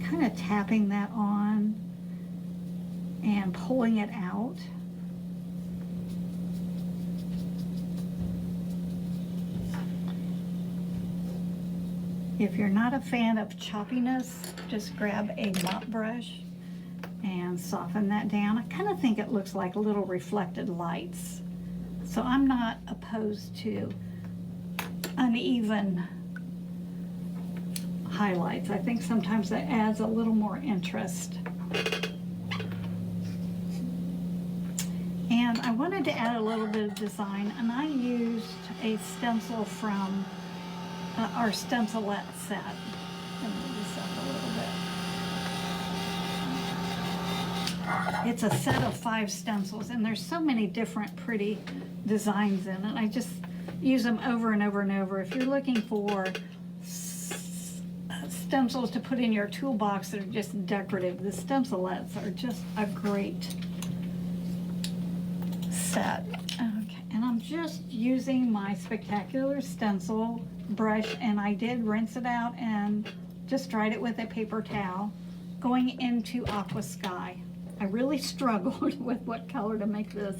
Kind of tapping that on and pulling it out. If you're not a fan of choppiness, just grab a mop brush and soften that down. I kind of think it looks like little reflected lights. So I'm not opposed to uneven highlights. I think sometimes that adds a little more interest. And I wanted to add a little bit of design, and I used a stencil from our stencilette set. Let me move this up a little bit. It's a set of 5 stencils, and there's so many different pretty designs in it. I just use them over and over and over. If you're looking for stencils to put in your toolbox that are just decorative, the stencilettes are just a great set. Okay, just using my Spectacular stencil brush, and I did rinse it out and just dried it with a paper towel, going into Aqua Sky. I really struggled with what color to make this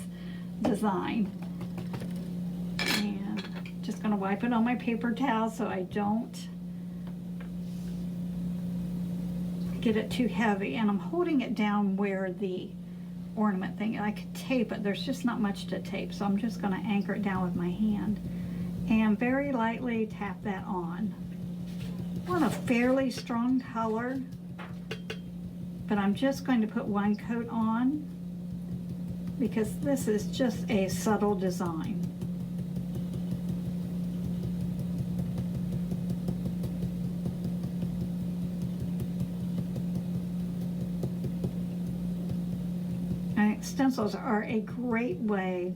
design. And just gonna wipe it on my paper towel so I don't get it too heavy. And I'm holding it down where the ornament thing, I could tape it, there's just not much to tape, so I'm just gonna anchor it down with my hand and very lightly tap that on. I want a fairly strong color, but I'm just going to put one coat on because this is just a subtle design. Stencils are a great way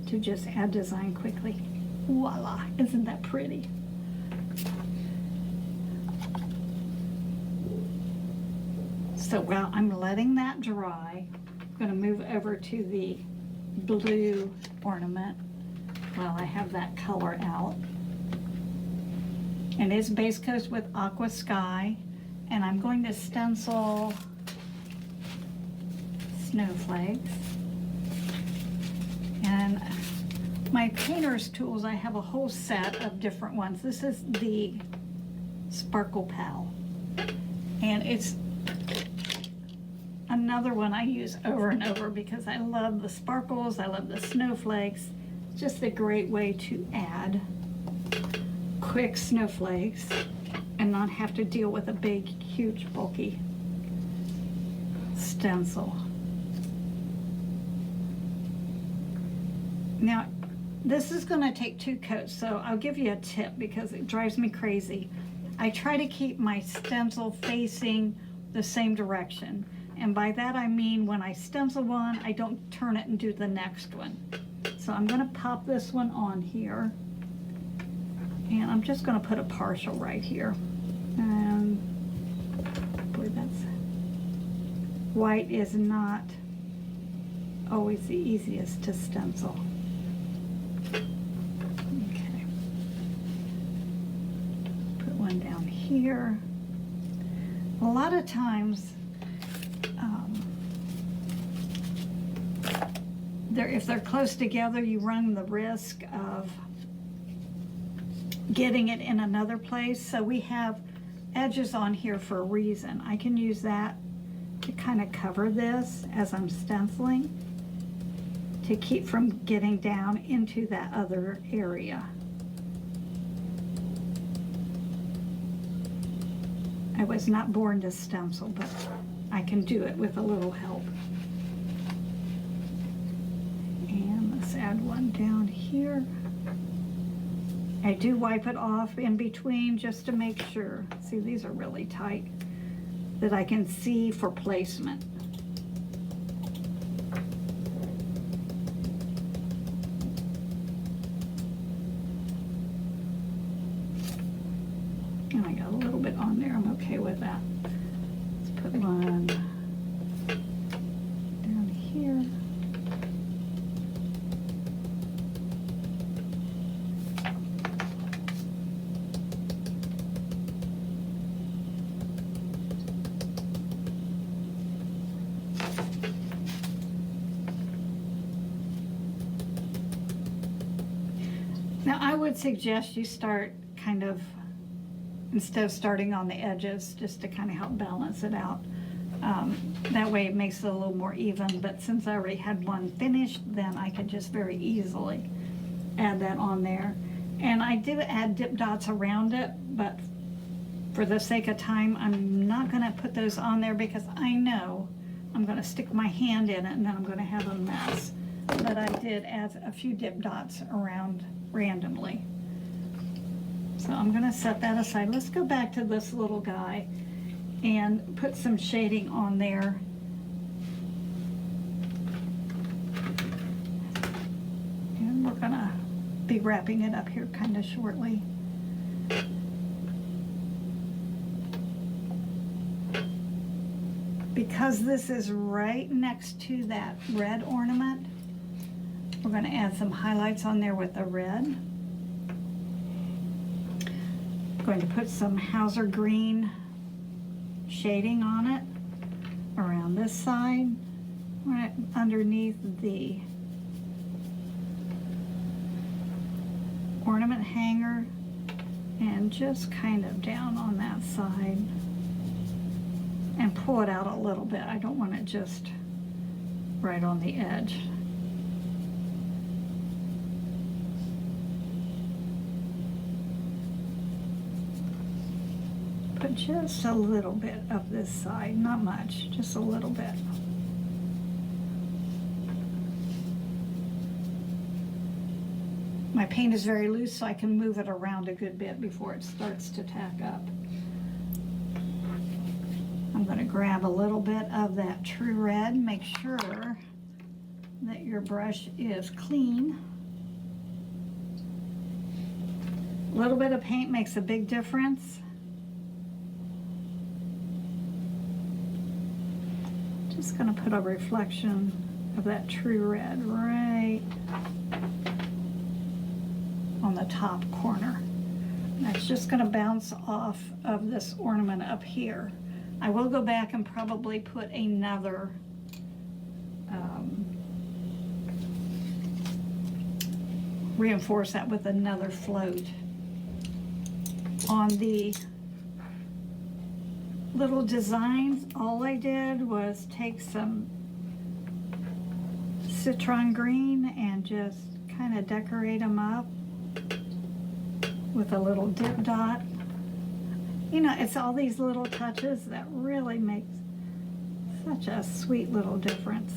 to just add design quickly. Voila, isn't that pretty? So while I'm letting that dry, I'm gonna move over to the blue ornament while I have that color out. And it's base coat with Aqua Sky, and I'm going to stencil snowflakes. And my painter's tools, I have a whole set of different ones. This is the Sparkle Pal, and it's another one I use over and over because I love the sparkles, I love the snowflakes. It's just a great way to add quick snowflakes and not have to deal with a big, huge, bulky stencil. Now, this is going to take 2 coats, so I'll give you a tip because it drives me crazy. I try to keep my stencil facing the same direction. And by that I mean when I stencil one, I don't turn it and do the next one. So I'm going to pop this one on here. And I'm just going to put a partial right here. And boy, that's white is not always the easiest to stencil. Okay. Put one down here. A lot of times, if they're close together, you run the risk of getting it in another place. So we have edges on here for a reason. I can use that to kind of cover this as I'm stenciling to keep from getting down into that other area. I was not born to stencil, but I can do it with a little help. And let's add one down here. I do wipe it off in between just to make sure. See, these are really tight, that I can see for placement. And I got a little bit on there, I'm okay with that. Let's put one down here. Now I would suggest you start kind of, instead of starting on the edges, just to kind of help balance it out. That way it makes it a little more even, but since I already had one finished, then I could just very easily add that on there. And I did add dip dots around it, but for the sake of time, I'm not gonna put those on there because I know I'm gonna stick my hand in it and then I'm gonna have a mess. But I did add a few dip dots around randomly. So I'm gonna set that aside. Let's go back to this little guy and put some shading on there. And we're gonna be wrapping it up here kind of shortly. Because this is right next to that red ornament, We're going to add some highlights on there with the red. Going to put some Hauser green shading on it around this side, right underneath the ornament hanger, and just kind of down on that side, and pull it out a little bit. I don't want it just right on the edge. Put just a little bit of this side, not much, just a little bit. My paint is very loose, so I can move it around a good bit before it starts to tack up. I'm going to grab a little bit of that true red. Make sure that your brush is clean. A little bit of paint makes a big difference. Just going to put a reflection of that true red right on the top corner. That's just going to bounce off of this ornament up here. I will go back and probably put another reinforce that with another float. On the little designs, all I did was take some citron green and just kind of decorate them up with a little dip dot. You know, it's all these little touches that really make such a sweet little difference.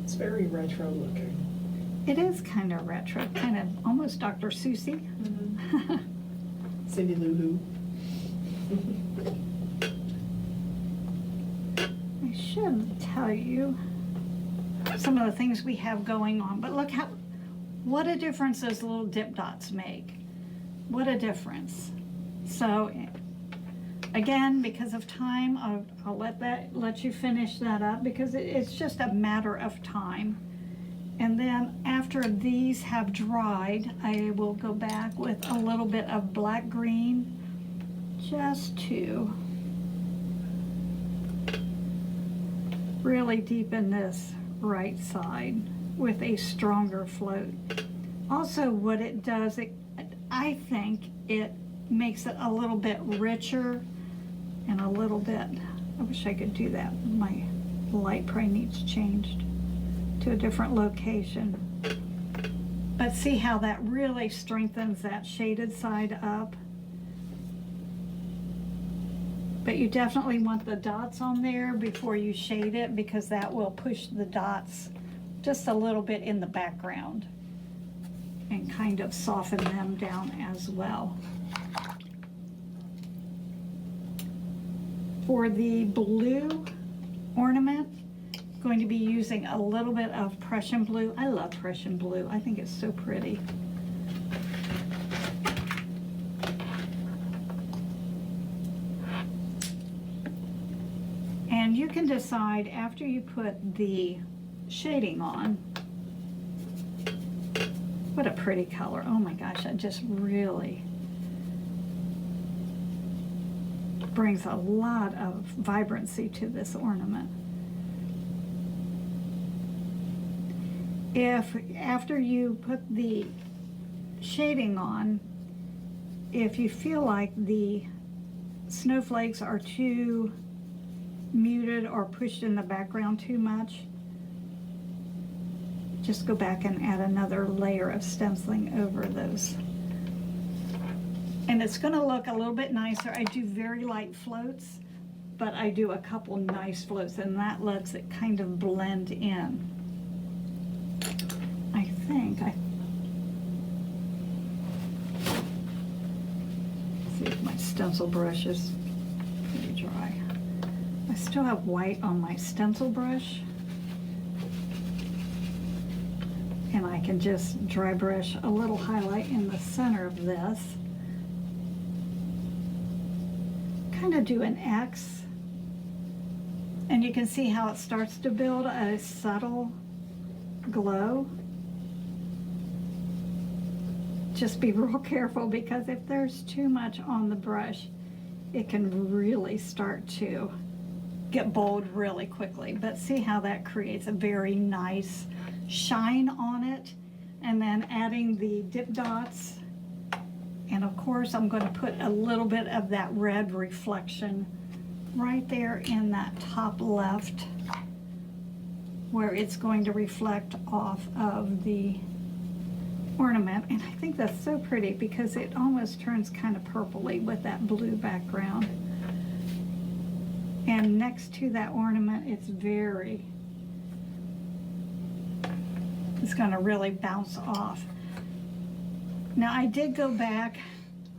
It's very retro looking. It is kind of retro, kind of almost Dr. Seussy. Mm-hmm. Cindy Lou Who. I should tell you some of the things we have going on, but look what a difference those little dip dots make. What a difference. So again, because of time, I'll let you finish that up, because it's just a matter of time. And then after these have dried, I will go back with a little bit of black green just to really deepen this right side with a stronger float. Also, what it does, I think it makes it a little bit richer and a little bit, I wish I could do that. My light probably needs changed to a different location. But see how that really strengthens that shaded side up. But you definitely want the dots on there before you shade it, because that will push the dots just a little bit in the background and kind of soften them down as well. For the blue ornament, I'm going to be using a little bit of Prussian blue. I love Prussian blue. I think it's so pretty. And you can decide after you put the shading on. What a pretty color. Oh my gosh, that just really brings a lot of vibrancy to this ornament. If after you put the shading on, if you feel like the snowflakes are too muted or pushed in the background too much, just go back and add another layer of stenciling over those. And it's going to look a little bit nicer. I do very light floats, but I do a couple nice floats, and that lets it kind of blend in. I think see if my stencil brush is pretty dry. I still have white on my stencil brush, and I can just dry brush a little highlight in the center of this. Kind of do an X And you can see how it starts to build a subtle glow. Just be real careful, because if there's too much on the brush, it can really start to get bold really quickly. But see how that creates a very nice shine on it. And then adding the dip dots. And of course, I'm going to put a little bit of that red reflection right there in that top left, where it's going to reflect off of the ornament. And I think that's so pretty, because it almost turns kind of purpley with that blue background. And next to that ornament, it's going to really bounce off. Now, I did go back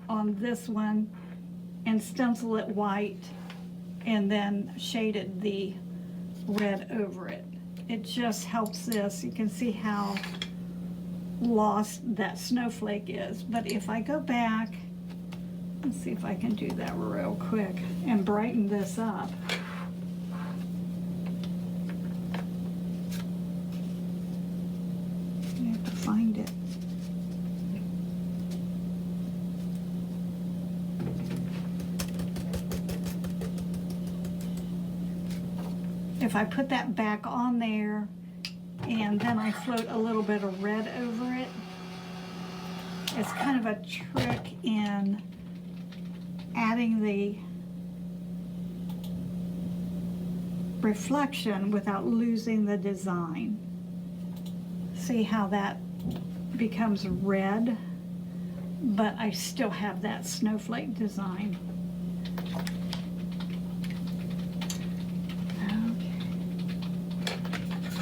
on this one and stencil it white and then shaded the red over it. It just helps this. You can see how lost that snowflake is. But if I go back, let's see if I can do that real quick and brighten this up. I have to find it. If I put that back on there and then I float a little bit of red over it, it's kind of a trick in adding the reflection without losing the design. See how that becomes red, but I still have that snowflake design.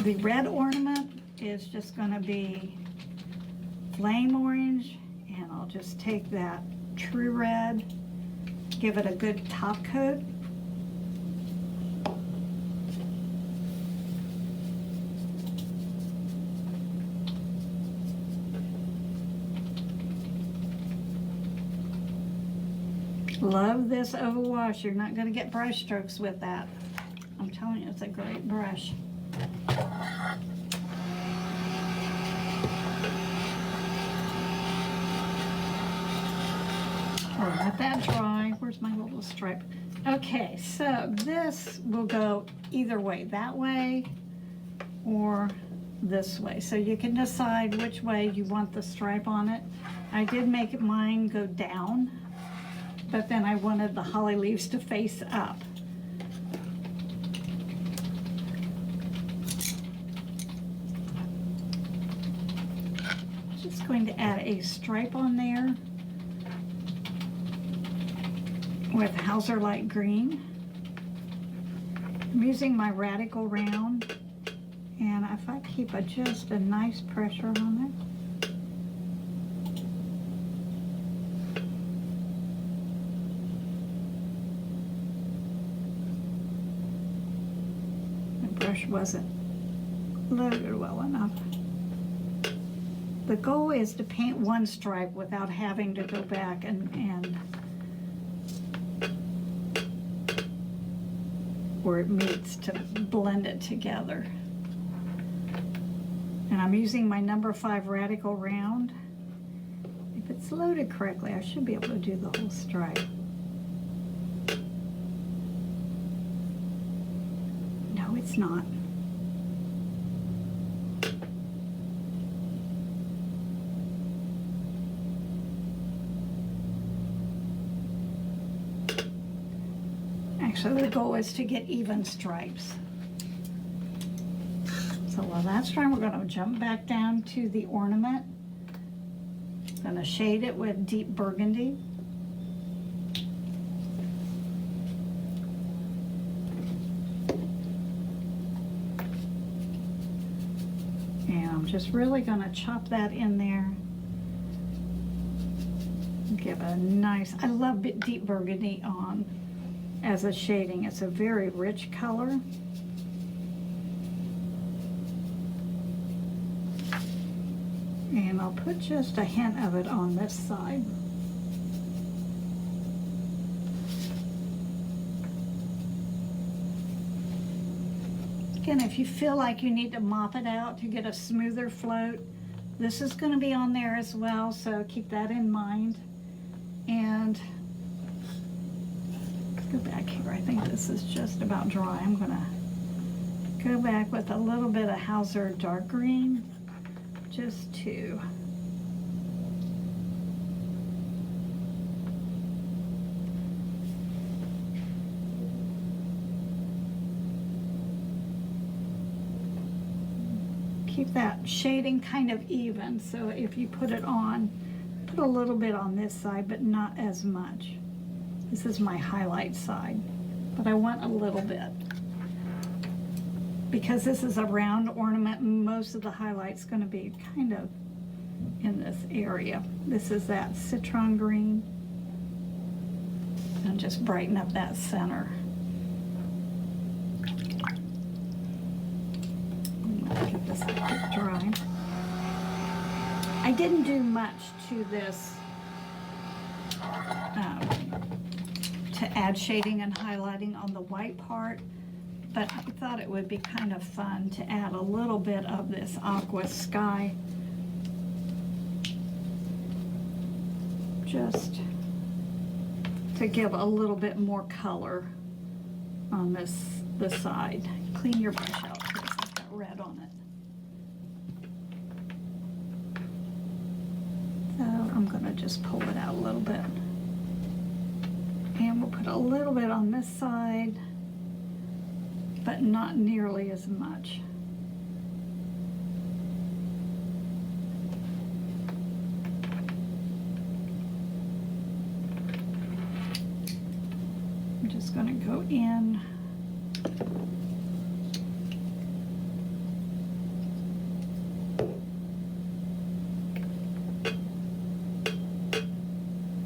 The red ornament is just going to be flame orange, and I'll just take that true red, give it a good top coat. Love this oval wash. You're not going to get brush strokes with that. I'm telling you, it's a great brush. I'll let that dry. Where's my little stripe? Okay, so this will go either way, that way or this way. So you can decide which way you want the stripe on it. I did make mine go down, but then I wanted the holly leaves to face up. Just going to add a stripe on there with Hauser Light Green. I'm using my radical round, and if I keep just a nice pressure on it, the brush wasn't loaded well enough. The goal is to paint one stripe without having to go back and where it meets to blend it together. And I'm using my number 5 radical round. If it's loaded correctly, I should be able to do the whole stripe. No, it's not. Actually, the goal is to get even stripes. So while that's dry, we're going to jump back down to the ornament. I'm going to shade it with deep burgundy. And I'm just really going to chop that in there. Give it a nice, I love deep burgundy on as a shading. It's a very rich color. And I'll put just a hint of it on this side. Again, if you feel like you need to mop it out to get a smoother float, this is going to be on there as well, so keep that in mind. And let's go back here. I think this is just about dry. I'm going to go back with a little bit of Hauser dark green, just to keep that shading kind of even. So if you put it on, put a little bit on this side, but not as much. This is my highlight side, but I want a little bit. Because this is a round ornament, most of the highlight's going to be kind of in this area. This is that citron green. And just brighten up that center. Get this dry. I didn't do much to this to add shading and highlighting on the white part, but I thought it would be kind of fun to add a little bit of this aqua sky, just to give a little bit more color on this side. Clean your brush out because it's got red on it. So I'm going to just pull it out a little bit. And we'll put a little bit on this side, but not nearly as much. I'm just going to go in.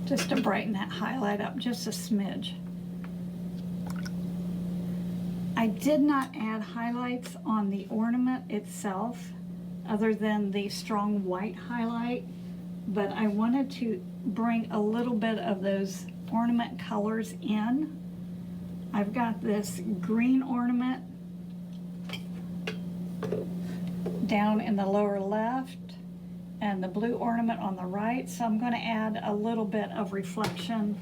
Just to brighten that highlight up just a smidge. I did not add highlights on the ornament itself other than the strong white highlight, but I wanted to bring a little bit of those ornament colors in. I've got this green ornament down in the lower left and the blue ornament on the right, so I'm going to add a little bit of reflection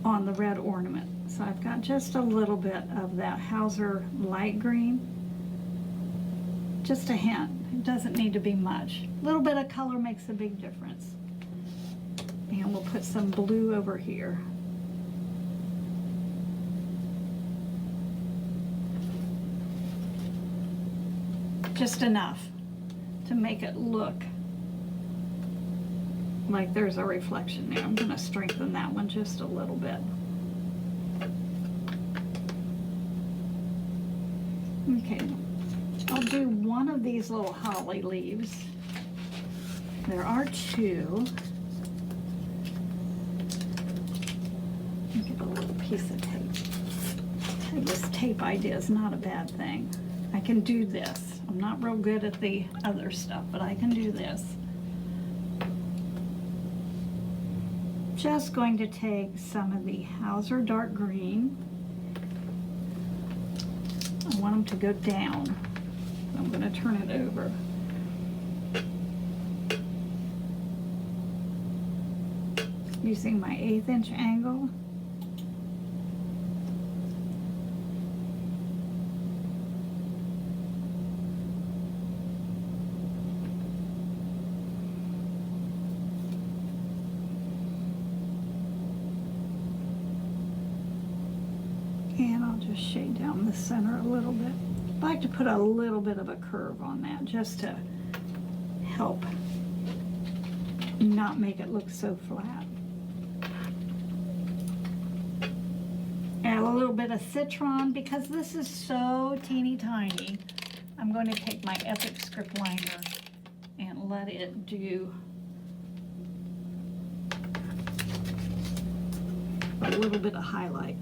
on the red ornament. So I've got just a little bit of that Hauser light green, just a hint. It doesn't need to be much. A little bit of color makes a big difference. And we'll put some blue over here. Just enough to make it look like there's a reflection there. I'm going to strengthen that one just a little bit. Okay, I'll do one of these little holly leaves. There are two. Get a little piece of tape. This tape idea is not a bad thing. I can do this. I'm not real good at the other stuff, but I can do this. Just going to take some of the Hauser dark green. I want them to go down. I'm going to turn it over. Using my 1/8 inch angle. And I'll just shade down the center a little bit. I like to put a little bit of a curve on that just to help not make it look so flat. Add a little bit of citron because this is so teeny tiny. I'm going to take my Epic script liner and let it do a little bit of highlight.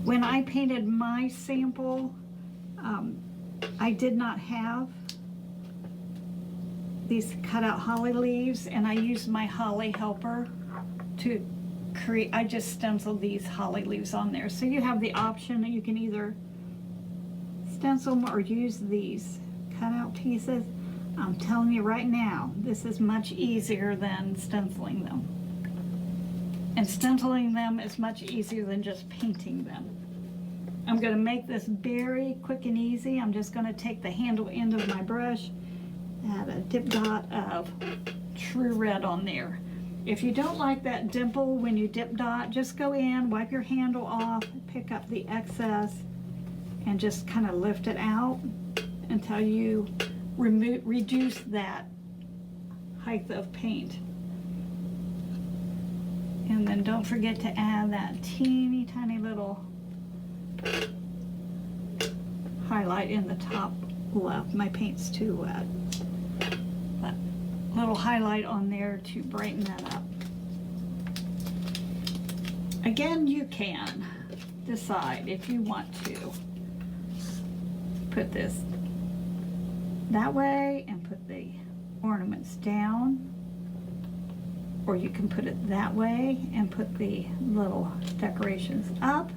When I painted my sample, I did not have these cut out holly leaves, and I use my holly helper to create, I just stenciled these holly leaves on there. So you have the option that you can either stencil them or use these cut out pieces. I'm telling you right now, this is much easier than stenciling them. And stenciling them is much easier than just painting them. I'm gonna make this very quick and easy. I'm just gonna take the handle end of my brush, add a dip dot of True Red on there. If you don't like that dimple when you dip dot, just go in, wipe your handle off, pick up the excess, and just kind of lift it out until you reduce that height of paint. And then don't forget to add that teeny tiny little highlight in the top left. My paint's too wet. But little highlight on there to brighten that up. Again, you can decide if you want to put this that way and put the ornaments down, or you can put it that way and put the little decorations up,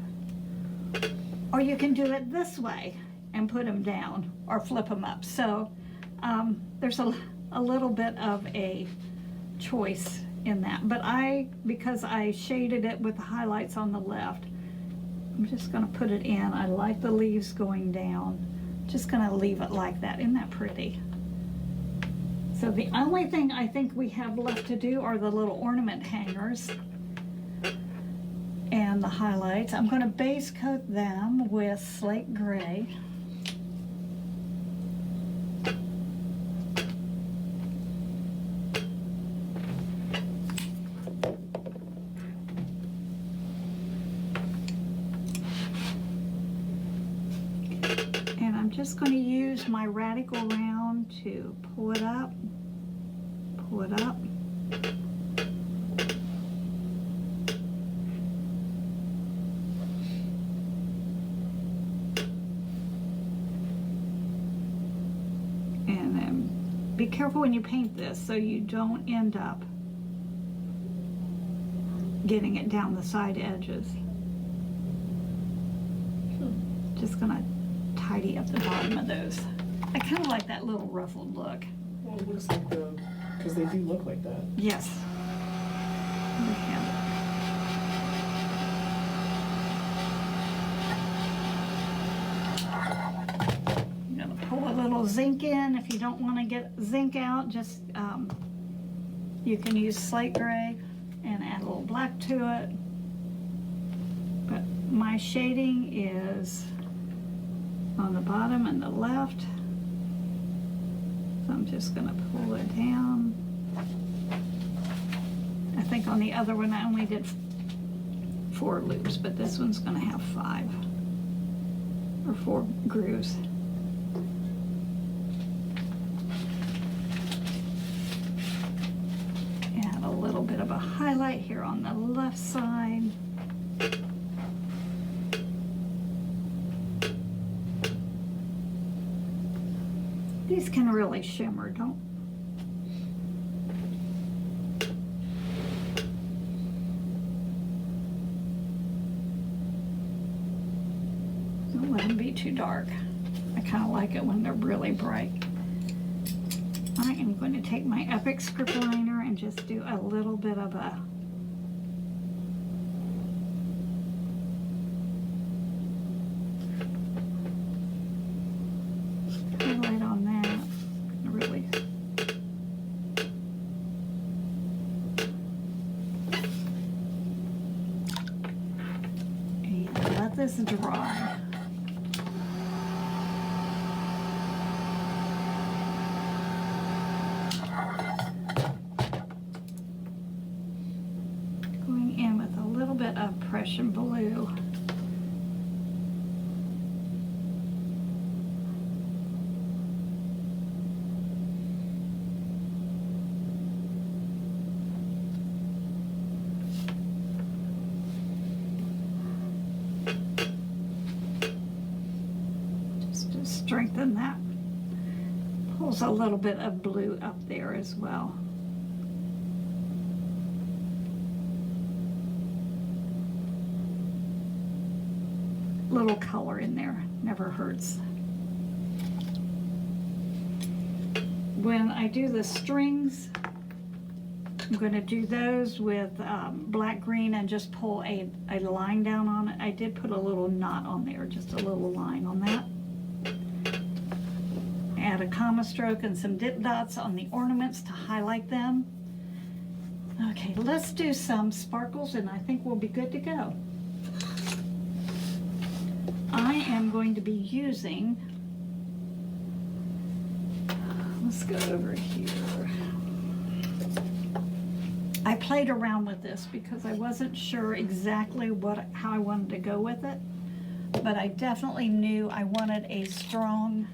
or you can do it this way and put them down or flip them up. So there's a little bit of a choice in that, but because I shaded it with the highlights on the left, I'm just gonna put it in. I like the leaves going down. Just gonna leave it like that. Isn't that pretty? So the only thing I think we have left to do are the little ornament hangers and the highlights. I'm gonna base coat them with slate gray. I'm just going to use my radical round to pull it up, and then be careful when you paint this so you don't end up getting it down the side edges. Just going to tidy up the bottom of those. I kind of like that little ruffled look. Well, it looks like because they do look like that. Yes. We have it. I'm gonna pull a little zinc in. If you don't want to get zinc out, just you can use slate gray and add a little black to it. But my shading is on the bottom and the left. So I'm just gonna pull it down. I think on the other one I only did 4 loops, but this one's gonna have 5 or 4 grooves. Add a little bit of a highlight here on the left side. These can really shimmer, don't let them be too dark. I kind of like it when they're really bright. I am going to take my Epic script liner and just do a little bit of a highlight on that. Really. And let this dry. Going in with a little bit of Prussian blue. Just to strengthen that pulls a little bit of blue up there as well. Little color in there never hurts. When I do the strings, I'm going to do those with black green and just pull a line down on it. I did put a little knot on there, just a little line on that. Add a comma stroke and some dip dots on the ornaments to highlight them. Okay, let's do some sparkles and I think we'll be good to go. I am going to be using, let's go over here. I played around with this because I wasn't sure exactly how I wanted to go with it, but I definitely knew I wanted a strong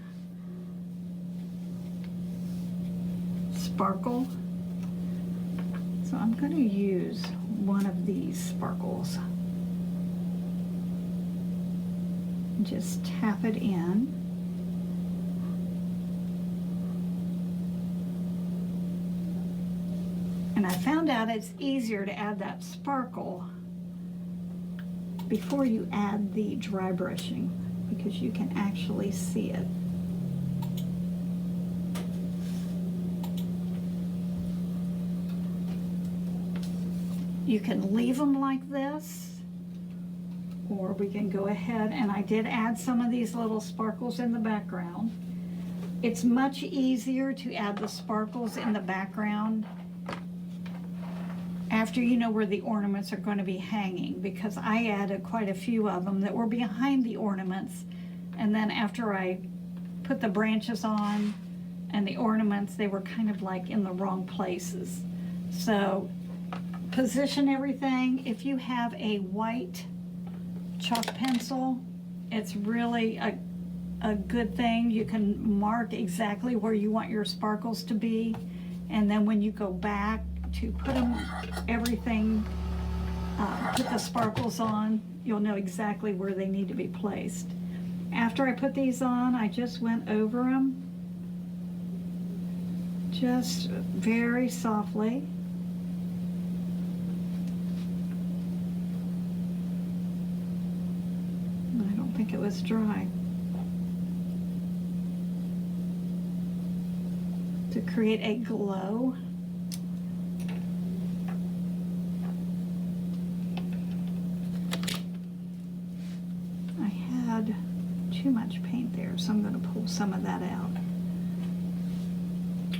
sparkle. So I'm going to use one of these sparkles. Just tap it in. And I found out it's easier to add that sparkle before you add the dry brushing because you can actually see it. You can leave them like this, or we can go ahead, and I did add some of these little sparkles in the background. It's much easier to add the sparkles in the background after you know where the ornaments are going to be hanging, because I added quite a few of them that were behind the ornaments, and then after I put the branches on and the ornaments, they were kind of like in the wrong places. So position everything. If you have a white chalk pencil, it's really a good thing. You can mark exactly where you want your sparkles to be, and then when you go back to put them, put the sparkles on, you'll know exactly where they need to be placed. After I put these on, I just went over them just very softly. I don't think it was dry. To create a glow. I had too much paint there, so I'm going to pull some of that out.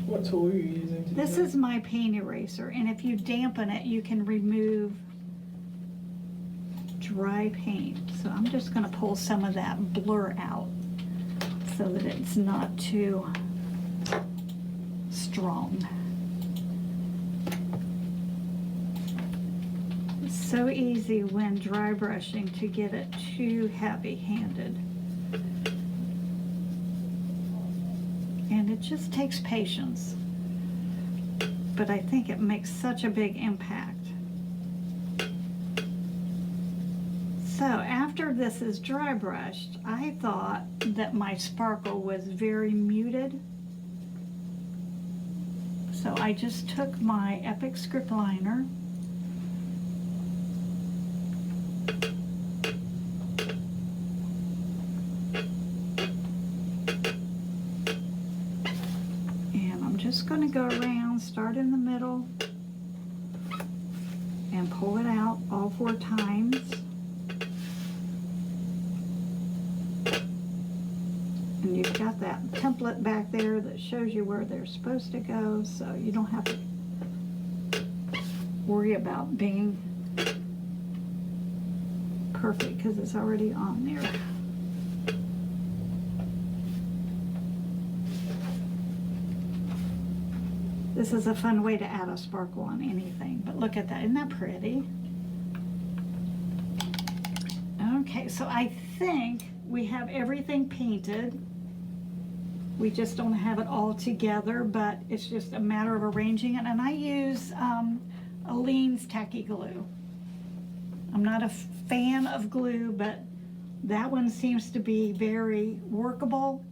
What tool are you using to do This that? is my paint eraser, and if you dampen it, you can remove dry paint. So I'm just going to pull some of that blur out so that it's not too strong. It's so easy when dry brushing to get it too heavy-handed. And it just takes patience. But I think it makes such a big impact. So after this is dry brushed, I thought that my sparkle was very muted. So I just took my Epic script liner and I'm just going to go around, start in the middle and pull it out all 4 times. And you've got that template back there that shows you where they're supposed to go, so you don't have to worry about being perfect because it's already on there. This is a fun way to add a sparkle on anything, but look at that. Isn't that pretty? Okay, so I think we have everything painted. We just don't have it all together, but it's just a matter of arranging it. And I use Aleene's tacky glue. I'm not a fan of glue, but that one seems to be very workable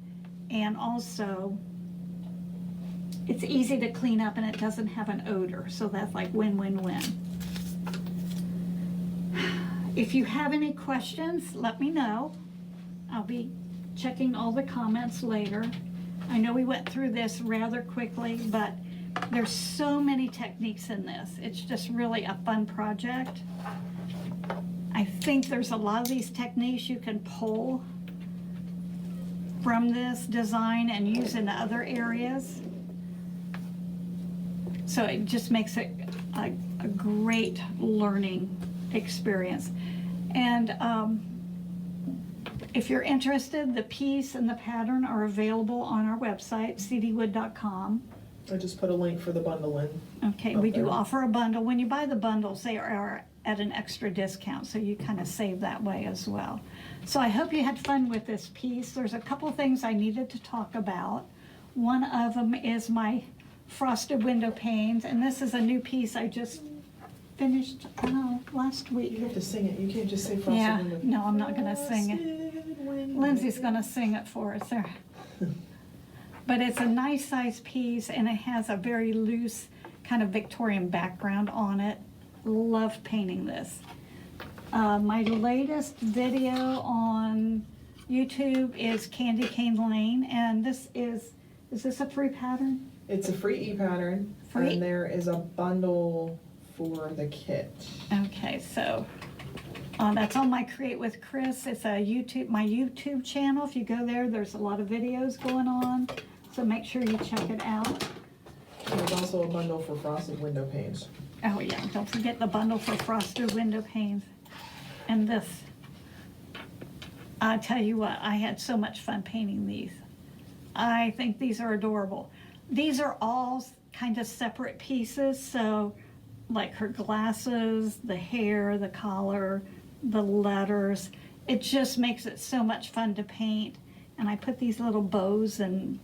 and also it's easy to clean up and it doesn't have an odor, so that's like win-win-win. If you have any questions, let me know. I'll be checking all the comments later. I know we went through this rather quickly, but there's so many techniques in this. It's just really a fun project. I think there's a lot of these techniques you can pull from this design and use in other areas. So it just makes it a great learning experience. And if you're interested, the piece and the pattern are available on our website, cdwood.com. I just put a link for the bundle in. Okay, we do offer a bundle. When you buy the bundles, they are at an extra discount, so you kind of save that way as well. So I hope you had fun with this piece. There's a couple things I needed to talk about. One of them is my frosted window panes, and this is a new piece I just finished last You week. have to sing it. You can't just say frosted Yeah, window. no, I'm not gonna sing it. Frosted window. Lindsay's gonna sing it for us there. But it's a nice size piece, and it has a very loose kind of Victorian background on it. Love painting this. My latest video on YouTube is Candy Cane Lane, and this is this a free pattern? It's a free e-pattern, Free? and there is a bundle for the kit. Okay, so that's on my Create with Chris. It's my YouTube channel. If you go there, there's a lot of videos going on, so make sure you check it out. There's also a bundle for frosted window panes. Oh yeah, don't forget the bundle for frosted window panes. And this, I tell you what, I had so much fun painting these. I think these are adorable. These are all kind of separate pieces, so like her glasses, the hair, the collar, the letters. It just makes it so much fun to paint. And I put these little bows and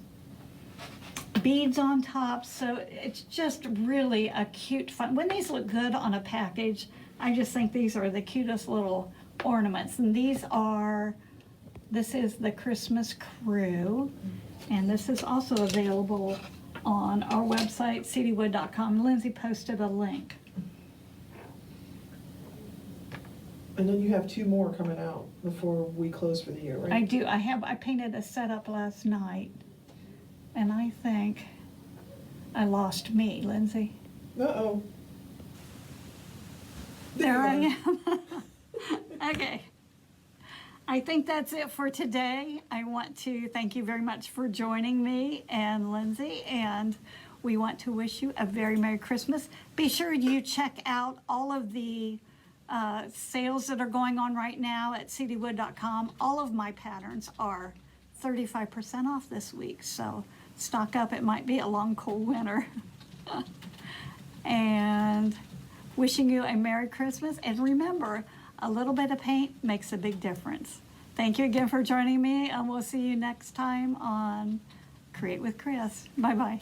beads on top, so it's just really a cute fun. When these look good on a package, I just think these are the cutest little ornaments. And this is the Christmas Crew, and this is also available on our website, cdwood.com. Lindsay posted a link. And then you have 2 more coming out before we close for the year, right? I do. I painted a setup last night, and I think I lost me, Lindsay. Uh-oh. There I am. Okay. I think that's it for today. I want to thank you very much for joining me and Lindsay, and we want to wish you a very Merry Christmas. Be sure you check out all of the sales that are going on right now at cdwood.com. All of my patterns are 35% off this week, so stock up. It might be a long, cold winter. And wishing you a Merry Christmas, and remember, a little bit of paint makes a big difference. Thank you again for joining me, and we'll see you next time on Create with Chris. Bye-bye.